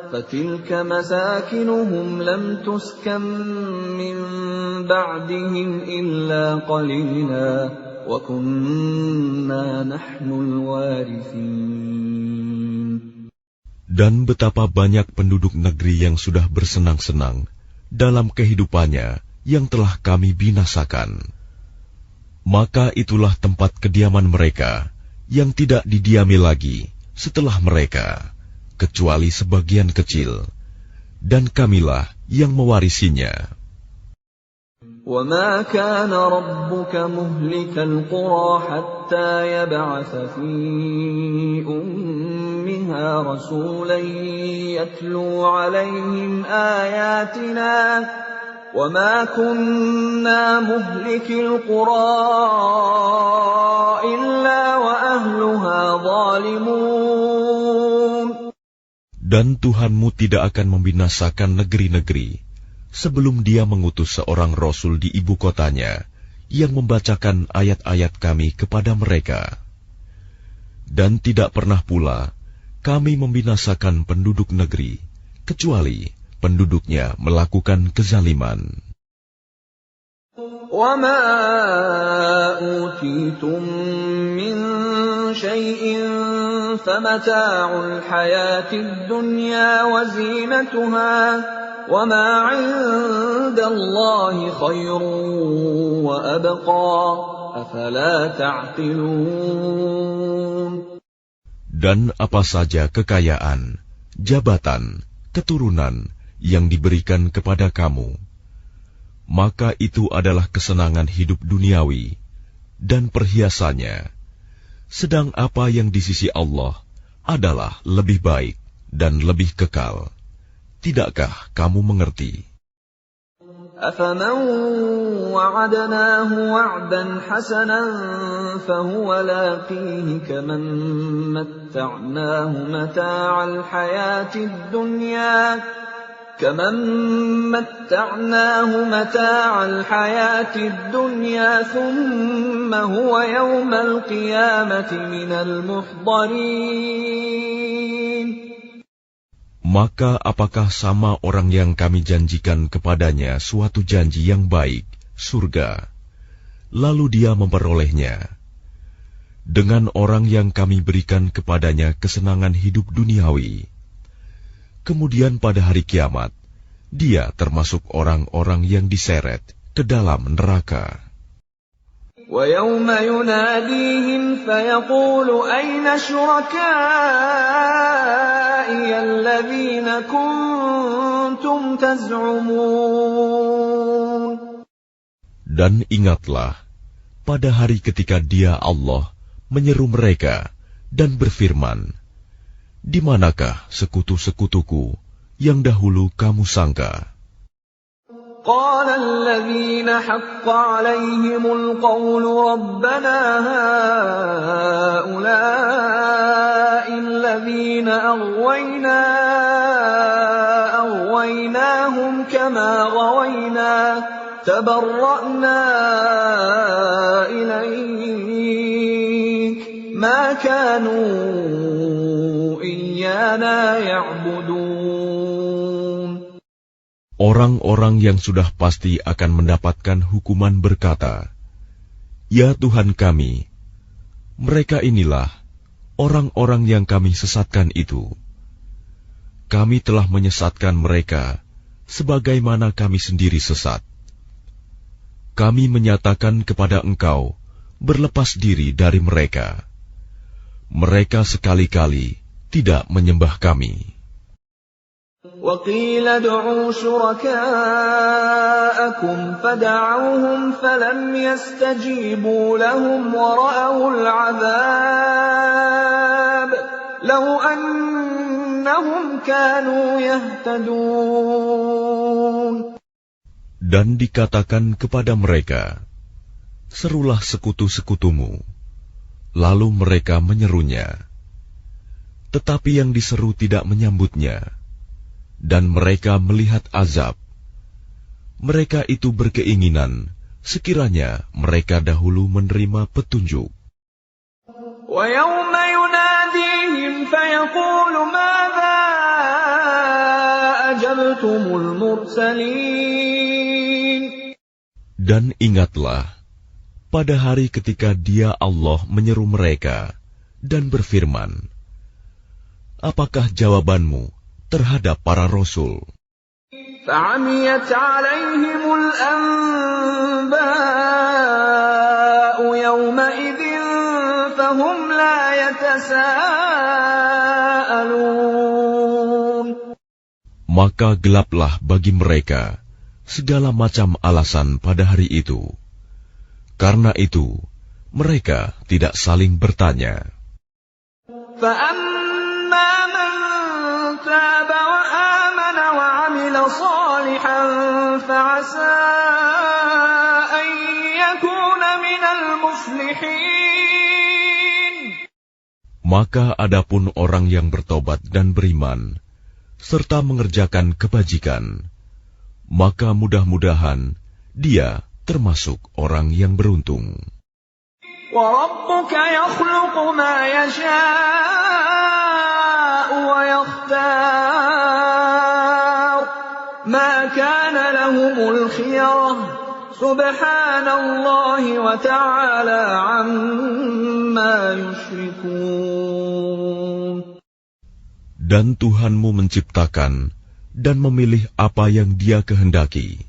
فَتِلْكَ مَسَاكِنُهُمْ لَمْ تُسْكَنْ مِنْ بَعْدِهِمْ إِلَّا قَلِيلًا وَكُنَّا نَحْنُ الْوَارِثِينَ. Dan betapa banyak penduduk negeri yang sudah bersenang-senang dalam kehidupannya yang telah kami binasakan. Maka itulah tempat kediaman mereka yang tidak didiami lagi setelah mereka, kecuali sebagian kecil, dan kamilah yang mewarisinya. وَمَا كَانَ رَبُّكَ مُهْلِكَ الْقُرَىٰ حَتَّىٰ يَبْعَثَ فِي أُمِّهَا رَسُولًا يَتْلُو عَلَيْهِمْ آيَاتِنَا وَمَا كُنَّا مُهْلِكِي الْقُرَىٰ إِلَّا وَأَهْلُهَا ظَالِمُونَ. Dan Tuhanmu tidak akan membinasakan negeri-negeri sebelum Dia mengutus seorang Rasul di ibu kotanya yang membacakan ayat-ayat kami kepada mereka. Dan tidak pernah pula kami membinasakan penduduk negeri, kecuali penduduknya melakukan kezaliman. وَمَا أُوتِيتُم مِّن شَيْءٍ فَمَتَاعُ الْحَيَاةِ الدُّنْيَا وَزِينَتُهَا وَمَا عِندَ اللَّهِ خَيْرٌ وَأَبْقَىٰ أَفَلَا تَعْقِلُونَ. Dan apa saja kekayaan, jabatan, keturunan yang diberikan kepada kamu, maka itu adalah kesenangan hidup duniawi dan perhiasannya. Sedang apa yang di sisi Allah adalah lebih baik dan lebih kekal. Tidakkah kamu mengerti? أَفَمَنْ وَعَدْنَاهُ وَعْدًا حَسَنًا فَهُوَ لَاقِيهِ كَمَنْ مَتَّعْنَاهُ مَتَاعَ الْحَيَاةِ الدُّنْيَا كَمَن مَّتَّعْنَاهُ مَتَاعَ الْحَيَاةِ الدُّنْيَا ثُمَّ هُوَ يَوْمَ الْقِيَامَةِ مِنَ الْمُحْضَرِينَ. Maka apakah sama orang yang kami janjikan kepadanya suatu janji yang baik, surga, lalu dia memperolehnya, dengan orang yang kami berikan kepadanya kesenangan hidup duniawi, kemudian pada hari kiamat, dia termasuk orang-orang yang diseret ke dalam neraka. وَيَوْمَ يُنَادِيهِمْ فَيَقُولُ أَيْنَ شُرَكَائِيَ الَّذِينَ كُنتُمْ تَزْعُمُونَ. Dan ingatlah, pada hari ketika Dia Allah menyeru mereka dan berfirman, di manakah sekutu-sekutuku yang dahulu kamu sangka? قَالَ الَّذِينَ حَقَّ عَلَيْهِمُ الْقَوْلُ رَبَّنَا هَٰؤُلَاءِ الَّذِينَ أَغْوَيْنَاهُمْ كَمَا غَوَيْنَا تَبَرَّأْنَا إِلَيْكَ مَا كَانُوا إِيَّانَا يَعْبُدُونَ. Orang-orang yang sudah pasti akan mendapatkan hukuman berkata, "Ya Tuhan kami, mereka inilah orang-orang yang kami sesatkan itu. Kami telah menyesatkan mereka sebagaimana kami sendiri sesat. Kami menyatakan kepada Engkau berlepas diri dari mereka. Mereka sekali-kali tidak menyembah kami." وَقِيلَ ادْعُوا شُرَكَاءَكُمْ فَدَعَوْهُمْ فَلَمْ يَسْتَجِيبُوا لَهُمْ وَرَأَوُا الْعَذَابَ لَوْ أَنَّهُمْ كَانُوا يَهْتَدُونَ. Dan dikatakan kepada mereka, serulah sekutu-sekutumu. Lalu mereka menyerunya. Tetapi yang diseru tidak menyambutnya. Dan mereka melihat azab. Mereka itu berkeinginan sekiranya mereka dahulu menerima petunjuk. وَيَوْمَ يُنَادِيهِمْ فَيَقُولُ مَاذَا أَجَبْتُمُ الْمُرْسَلِينَ. Dan ingatlah, pada hari ketika Dia Allah menyeru mereka dan berfirman, apakah jawabanmu terhadap para rasul? فَعَمِيَتْ عَلَيْهِمُ الْأَنبَاءُ يَوْمَئِذٍ فَهُمْ لَا يَتَسَاءَلُونَ. Maka gelaplah bagi mereka segala macam alasan pada hari itu. Karena itu, mereka tidak saling bertanya. فَأَمَّا مَنْ تَابَ وَآمَنَ وَعَمِلَ صَالِحًا فَعَسَىٰ أَن يَكُونَ مِنَ الْمُفْلِحِينَ. Maka adapun orang yang bertobat dan beriman, serta mengerjakan kebajikan, maka mudah-mudahan dia termasuk orang yang beruntung. وَرَبُّكَ يَخْلُقُ مَا يَشَاءُ وَيَخْتَارُ مَا كَانَ لَهُمُ الْخِيَرَةُ سُبْحَانَ اللَّهِ وَتَعَالَى عَمَّا يُشْرِكُونَ. Dan Tuhanmu menciptakan dan memilih apa yang Dia kehendaki.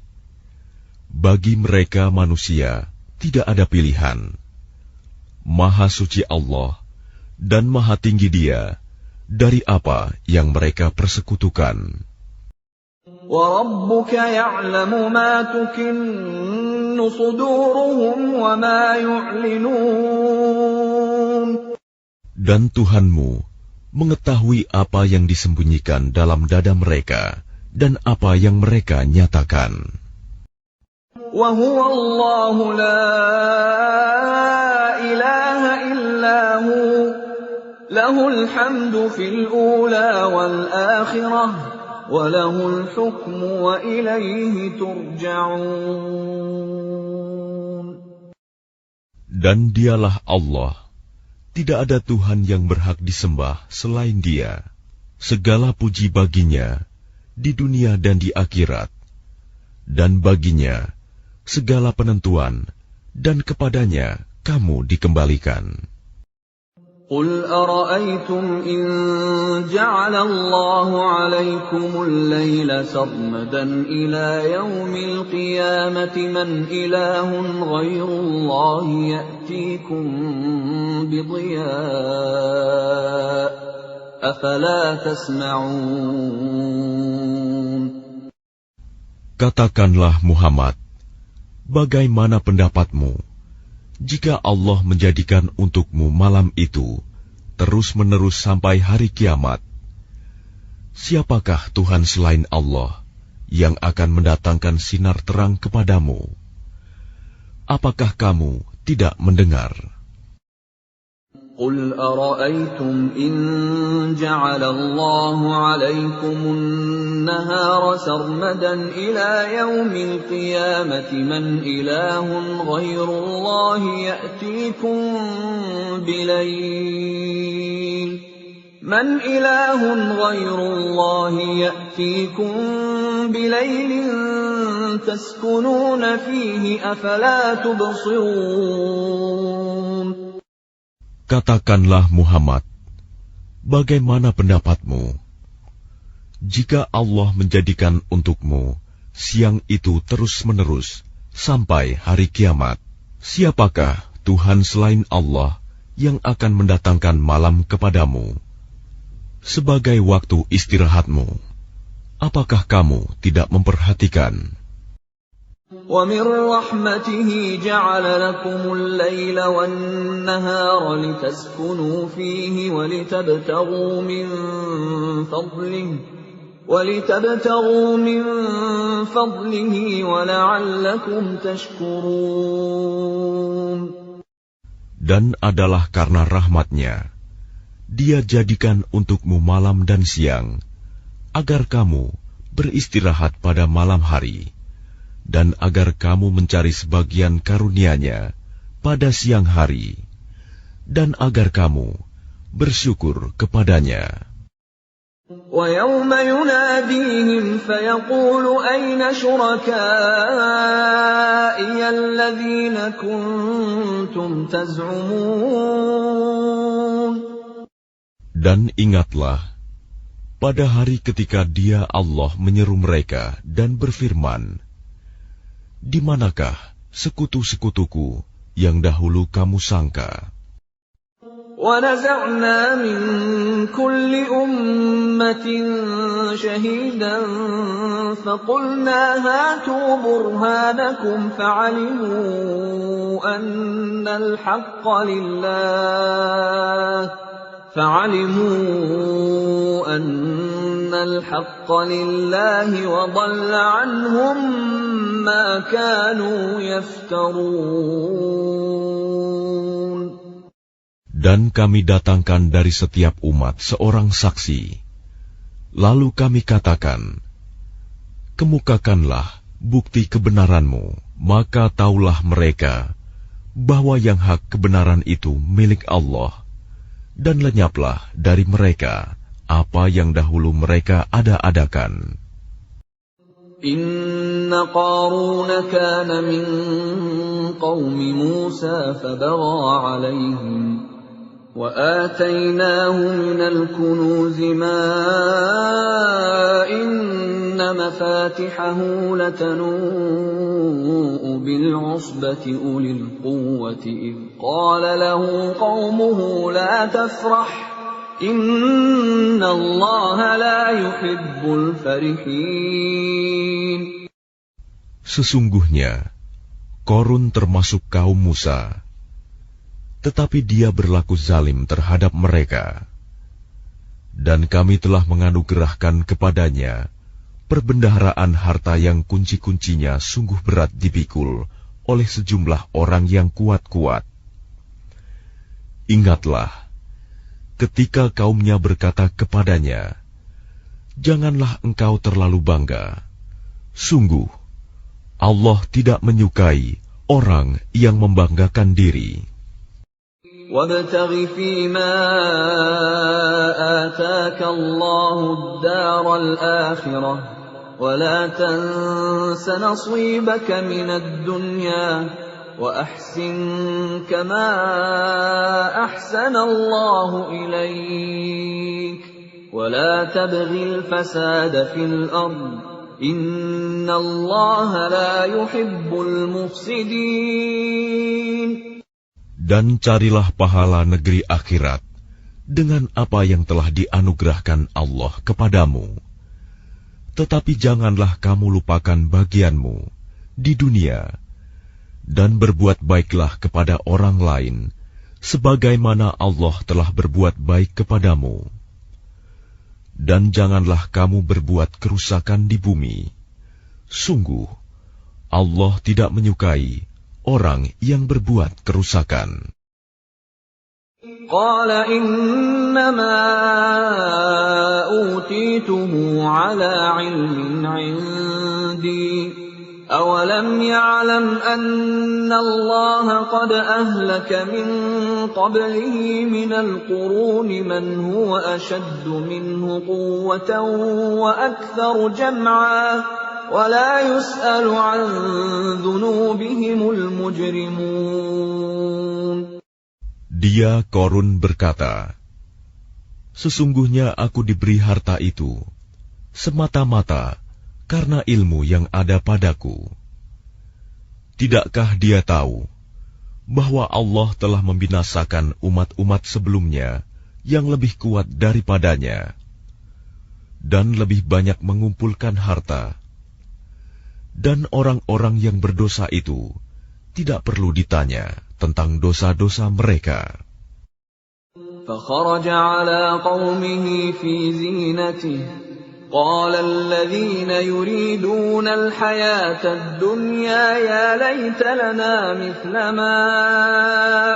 Bagi mereka manusia tidak ada pilihan. Maha suci Allah dan maha tinggi Dia dari apa yang mereka persekutukan. وَرَبُّكَ يَعْلَمُ مَا تُكِنُّ صُدُورُهُمْ وَمَا يُعْلِنُونَ. Dan Tuhanmu mengetahui apa yang disembunyikan dalam dada mereka dan apa yang mereka nyatakan. وَهُوَ اللَّهُ لَا إِلَٰهَ إِلَّا هُوَ لَهُ الْحَمْدُ فِي الْأُولَىٰ وَالْآخِرَةِ وَلَهُ الْحُكْمُ وَإِلَيْهِ تُرْجَعُونَ. Dan dialah Allah, tidak ada Tuhan yang berhak disembah selain Dia. Segala puji baginya di dunia dan di akhirat, dan baginya segala penentuan, dan kepadanya kamu dikembalikan. قُلْ أَرَأَيْتُمْ إِنْ جَعَلَ اللَّهُ عَلَيْكُمُ اللَّيْلَ سَرْمَدًا إِلَى يَوْمِ الْقِيَامَةِ مَنْ إِلَٰهٌ غَيْرُ اللَّهِ يَأْتِيكُمْ بِضِيَاءٍ أَفَلَا تَسْمَعُونَ. Katakanlah Muhammad, bagaimana pendapatmu jika Allah menjadikan untukmu malam itu terus-menerus sampai hari kiamat? Siapakah Tuhan selain Allah yang akan mendatangkan sinar terang kepadamu? Apakah kamu tidak mendengar? قُلْ أَرَأَيْتُمْ إِنْ جَعَلَ اللَّهُ عَلَيْكُمُ النَّهَارَ سَرْمَدًا إِلَى يَوْمِ الْقِيَامَةِ مَنْ إِلَٰهٌ غَيْرُ اللَّهِ يَأْتِيكُمْ بِلَيْلٍ تَسْكُنُونَ فِيهِ أَفَلَا تُبْصِرُونَ. Katakanlah Muhammad, bagaimana pendapatmu jika Allah menjadikan untukmu siang itu terus-menerus sampai hari kiamat? Siapakah Tuhan selain Allah yang akan mendatangkan malam kepadamu sebagai waktu istirahatmu? Apakah kamu tidak memperhatikan? وَمِنْ رَحْمَتِهِ جَعَلَ لَكُمُ اللَّيْلَ وَالنَّهَارَ لِتَسْكُنُوا فِيهِ وَلِتَبْتَغُوا مِنْ فَضْلِهِ وَلَعَلَّكُمْ تَشْكُرُونَ. Dan adalah karena rahmat-Nya, Dia jadikan untukmu malam dan siang, agar kamu beristirahat pada malam hari, dan agar kamu mencari sebagian karunia-Nya pada siang hari, dan agar kamu bersyukur kepadanya. وَيَوْمَ يُنَادِيهِمْ فَيَقُولُ أَيْنَ شُرَكَائِيَ الَّذِينَ كُنتُمْ تَزْعُمُونَ. Dan ingatlah, pada hari ketika Dia Allah menyeru mereka dan berfirman, di manakah sekutu-sekutuku yang dahulu kamu sangka? وَنَزَعْنَا مِنْ كُلِّ أُمَّةٍ شَهِيدًا فَقُلْنَا هَاتُوا بُرْهَانَكُمْ فَعَلِمُوا أَنَّ الْحَقَّ لِلَّهِ وَضَلَّ عَنْهُمْ مَا كَانُوا يَفْتَرُونَ. Dan kami datangkan dari setiap umat seorang saksi. Lalu kami katakan, kemukakanlah bukti kebenaranmu, maka taulah mereka bahwa yang hak kebenaran itu milik Allah, dan lenyaplah dari mereka apa yang dahulu mereka ada-adakan. Inna Qaruna kana min qawmi Musa fabagha alayhim wa atainahu minal kunuzi ma inna mafatihahu latanu'u bil usbati ulil quwwati idh qala lahu qawmuhu la tafrah Inna Allah la yuhibbul farihin. Sesungguhnya Qarun termasuk kaum Musa, tetapi dia berlaku zalim terhadap mereka. Dan kami telah menganugerahkan kepadanya perbendaharaan harta yang kunci-kuncinya sungguh berat dipikul oleh sejumlah orang yang kuat-kuat. Ingatlah ketika kaumnya berkata kepadanya, janganlah engkau terlalu bangga. Sungguh, Allah tidak menyukai orang yang membanggakan diri. وَابْتَغِ فِيمَا آتَاكَ اللَّهُ الدَّارَ الْآخِرَةَ وَلَا تَنْسَ نَصِيبَكَ مِنَ الدُّنْيَا وَأَحْسِنْ كَمَا أَحْسَنَ اللَّهُ إِلَيْكَ وَلَا تَبْغِ الْفَسَادَ فِي الْأَرْضِ إِنَّ اللَّهَ لَا يُحِبُّ الْمُفْسِدِينَ. Dan carilah pahala negeri akhirat dengan apa yang telah dianugerahkan Allah kepadamu. Tetapi janganlah kamu lupakan bagianmu di dunia, dan berbuat baiklah kepada orang lain, sebagaimana Allah telah berbuat baik kepadamu. Dan janganlah kamu berbuat kerusakan di bumi. Sungguh, Allah tidak menyukai orang yang berbuat kerusakan. Qala innama utituhu ala ilmin indi awalam ya'lam anna Allah qad ahlaka min qablihi minal quruni man huwa ashaddu minhu quwwatan wa aktharu jam'a وَلَا يُسْأَلُ عَنْ ذُنُوبِهِمُ الْمُجْرِمُونَ. Dia Korun berkata, sesungguhnya aku diberi harta itu semata-mata karena ilmu yang ada padaku. Tidakkah dia tahu bahwa Allah telah membinasakan umat-umat sebelumnya yang lebih kuat daripadanya dan lebih banyak mengumpulkan harta? Dan orang-orang yang berdosa itu tidak perlu ditanya tentang dosa-dosa mereka. فَخَرَجَ عَلَى قَوْمِهِ فِي زِينَتِهِ قَالَ الَّذِينَ يُرِيدُونَ الْحَيَاةَ الدُّنْيَا يَا لَيْتَ لَنَا مِثْلَ مَا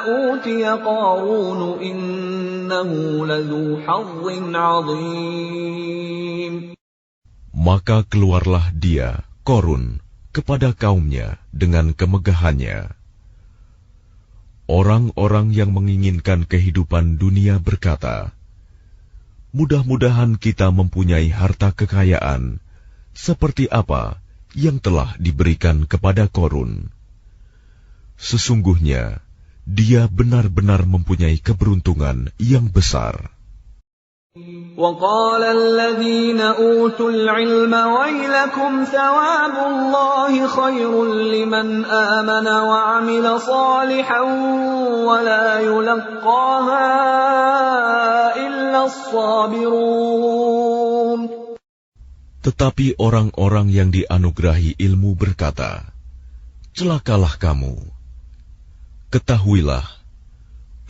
أُوتِيَ قَارُونُ إِنَّهُ لَذُو حَظٍّ عَظِيمٍ. Maka keluarlah dia Korun kepada kaumnya dengan kemegahannya. Orang-orang yang menginginkan kehidupan dunia berkata, mudah-mudahan kita mempunyai harta kekayaan seperti apa yang telah diberikan kepada Korun. Sesungguhnya dia benar-benar mempunyai keberuntungan yang besar. وَقَالَ الَّذِينَ أُوتُوا الْعِلْمَ وَيْلَكُمْ ثَوَابُ اللَّهِ خَيْرٌ لِّمَنْ آمَنَ وَعَمِلَ صَالِحًا وَلَا يُلَقَّاهَا إِلَّا الصَّابِرُونَ. Tetapi orang-orang yang dianugerahi ilmu berkata, celakalah kamu. Ketahuilah,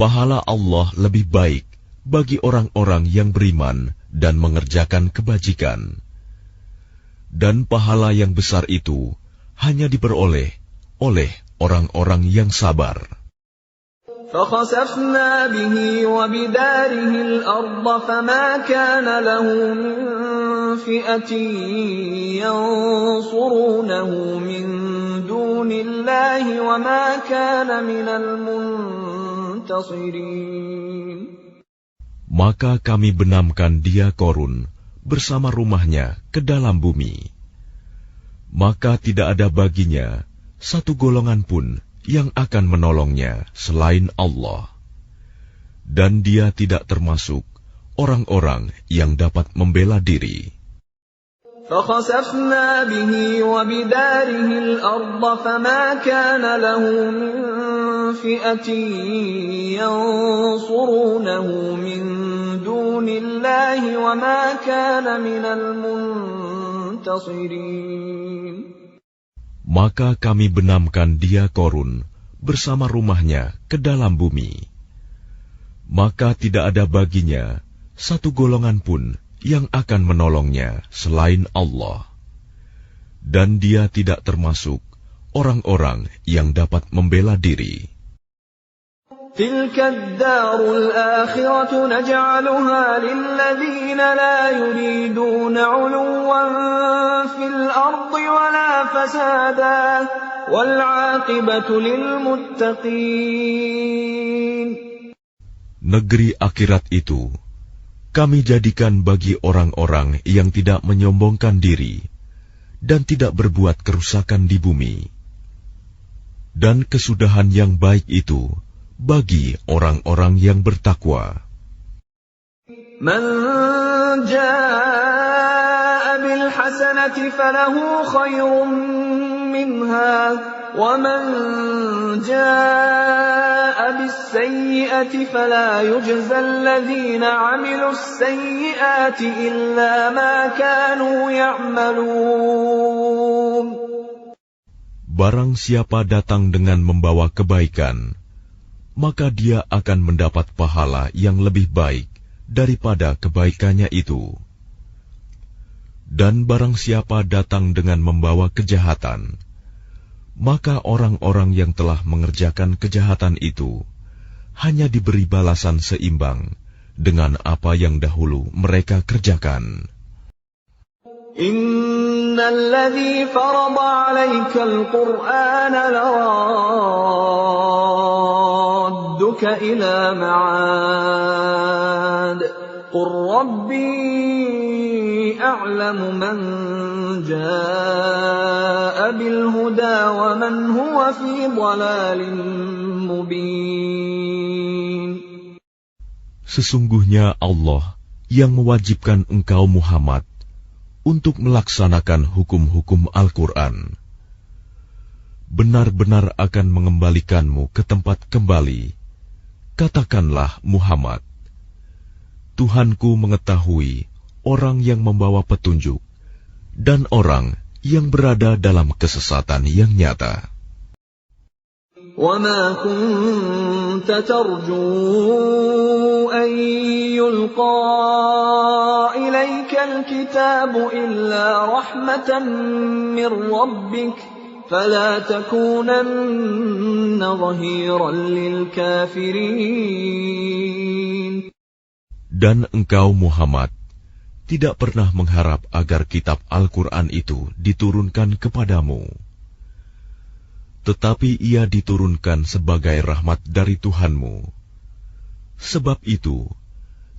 pahala Allah lebih baik bagi orang-orang yang beriman dan mengerjakan kebajikan. Dan pahala yang besar itu hanya diperoleh oleh orang-orang yang sabar. فَخَسَفْنَا بِهِ وَبِدَارِهِ الْأَرْضَ فَمَا كَانَ لَهُ مِنْ فِئَةٍ يَنْصُرُونَهُ مِنْ دُونِ اللَّهِ وَمَا كَانَ مِنَ الْمُنْتَصِرِينَ. Maka kami benamkan dia Korun bersama rumahnya ke dalam bumi. Maka tidak ada baginya satu golongan pun yang akan menolongnya selain Allah. Dan dia tidak termasuk orang-orang yang dapat membela diri. فَخَسَفْنَا بِهِ وَبِدَارِهِ الْأَرْضَ فَمَا كَانَ لَهُ مِنْ فِئَةٍ يَنْصُرُونَهُ مِنْ دُونِ اللَّهِ وَمَا كَانَ مِنَ الْمُنْتَصِرِينَ. Maka kami benamkan dia Korun bersama rumahnya ke dalam bumi. Maka tidak ada baginya satu golongan pun yang akan menolongnya selain Allah. Dan dia tidak termasuk orang-orang yang dapat membela diri. تلك الدار الآخرة نجعلها للذين لا يريدون علوا في الأرض ولا فسادا والعاقبة للمتقين. Negeri akhirat itu kami jadikan bagi orang-orang yang tidak menyombongkan diri dan tidak berbuat kerusakan di bumi. Dan kesudahan yang baik itu bagi orang-orang yang bertakwa. Man jaa'a bil hasanati falahu khairun minha wa man jaa'a bis sayyi'ati fala yujza alladhina 'amilus sayyi'ati illa ma kanu ya'malun. Barang siapa datang dengan membawa kebaikan, maka dia akan mendapat pahala yang lebih baik daripada kebaikannya itu. Dan barang siapa datang dengan membawa kejahatan, maka orang-orang yang telah mengerjakan kejahatan itu hanya diberi balasan seimbang dengan apa yang dahulu mereka kerjakan. Innal ladzi farada 'alaikal Qur'ana laradduka ila ma'ad qur rabbi a'lamu man jaa'a bil huda wa man huwa fi dhalalin mubin. Sesungguhnya Allah yang mewajibkan engkau Muhammad untuk melaksanakan hukum-hukum Al-Quran, benar-benar akan mengembalikanmu ke tempat kembali. Katakanlah Muhammad, Tuhanku mengetahui orang yang membawa petunjuk dan orang yang berada dalam kesesatan yang nyata. وَمَا كُنْتَ تَرْجُو أَنْ يُلْقَى إِلَيْكَ الْكِتَابُ إِلَّا رَحْمَةً مِّنْ رَبِّكَ فَلَا تَكُونَنَّ ظَهِيرًا لِلْكَافِرِينَ. Dan engkau Muhammad tidak pernah mengharap agar kitab Al-Quran itu diturunkan kepadamu. Tetapi ia diturunkan sebagai rahmat dari Tuhanmu. Sebab itu,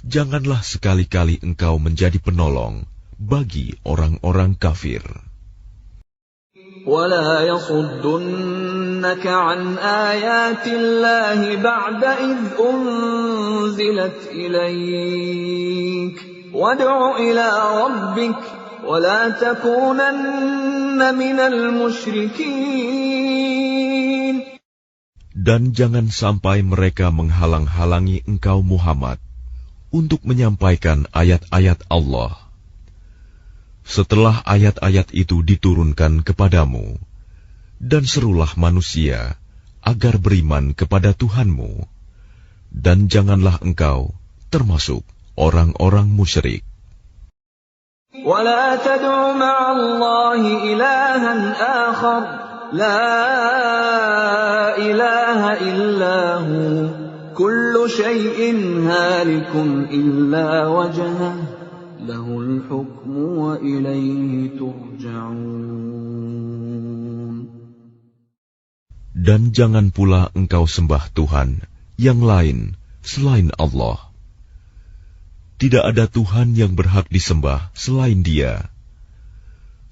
janganlah sekali-kali engkau menjadi penolong bagi orang-orang kafir. وَلَا يَصُدُّنَّكَ عَنْ آيَاتِ اللَّهِ بَعْدَ إِذْ أُنْزِلَتْ إِلَيْكَ وَادْعُ إِلَى رَبِّكَ وَلَا تَكُونَنَّ مِنَ الْمُشْرِكِينَ. Dan jangan sampai mereka menghalang-halangi engkau Muhammad untuk menyampaikan ayat-ayat Allah. Setelah ayat-ayat itu diturunkan kepadamu, dan serulah manusia agar beriman kepada Tuhanmu, dan janganlah engkau termasuk orang-orang musyrik. وَلَا تَدْعُ مَعَ اللَّهِ إِلَٰهًا آخَرَ لَا إِلَٰهَ إِلَّا هُوَ كُلُّ شَيْءٍ هَالِكٌ إِلَّا وَجْهَهُ لَهُ الْحُكْمُ وَإِلَيْهِ تُرْجَعُونَ. Dan jangan pula engkau sembah Tuhan yang lain selain Allah. Tidak ada Tuhan yang berhak disembah selain Dia.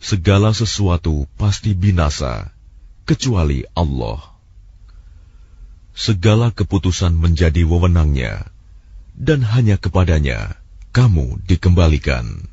Segala sesuatu pasti binasa, kecuali Allah. Segala keputusan menjadi wewenang-Nya, dan hanya kepadanya kamu dikembalikan.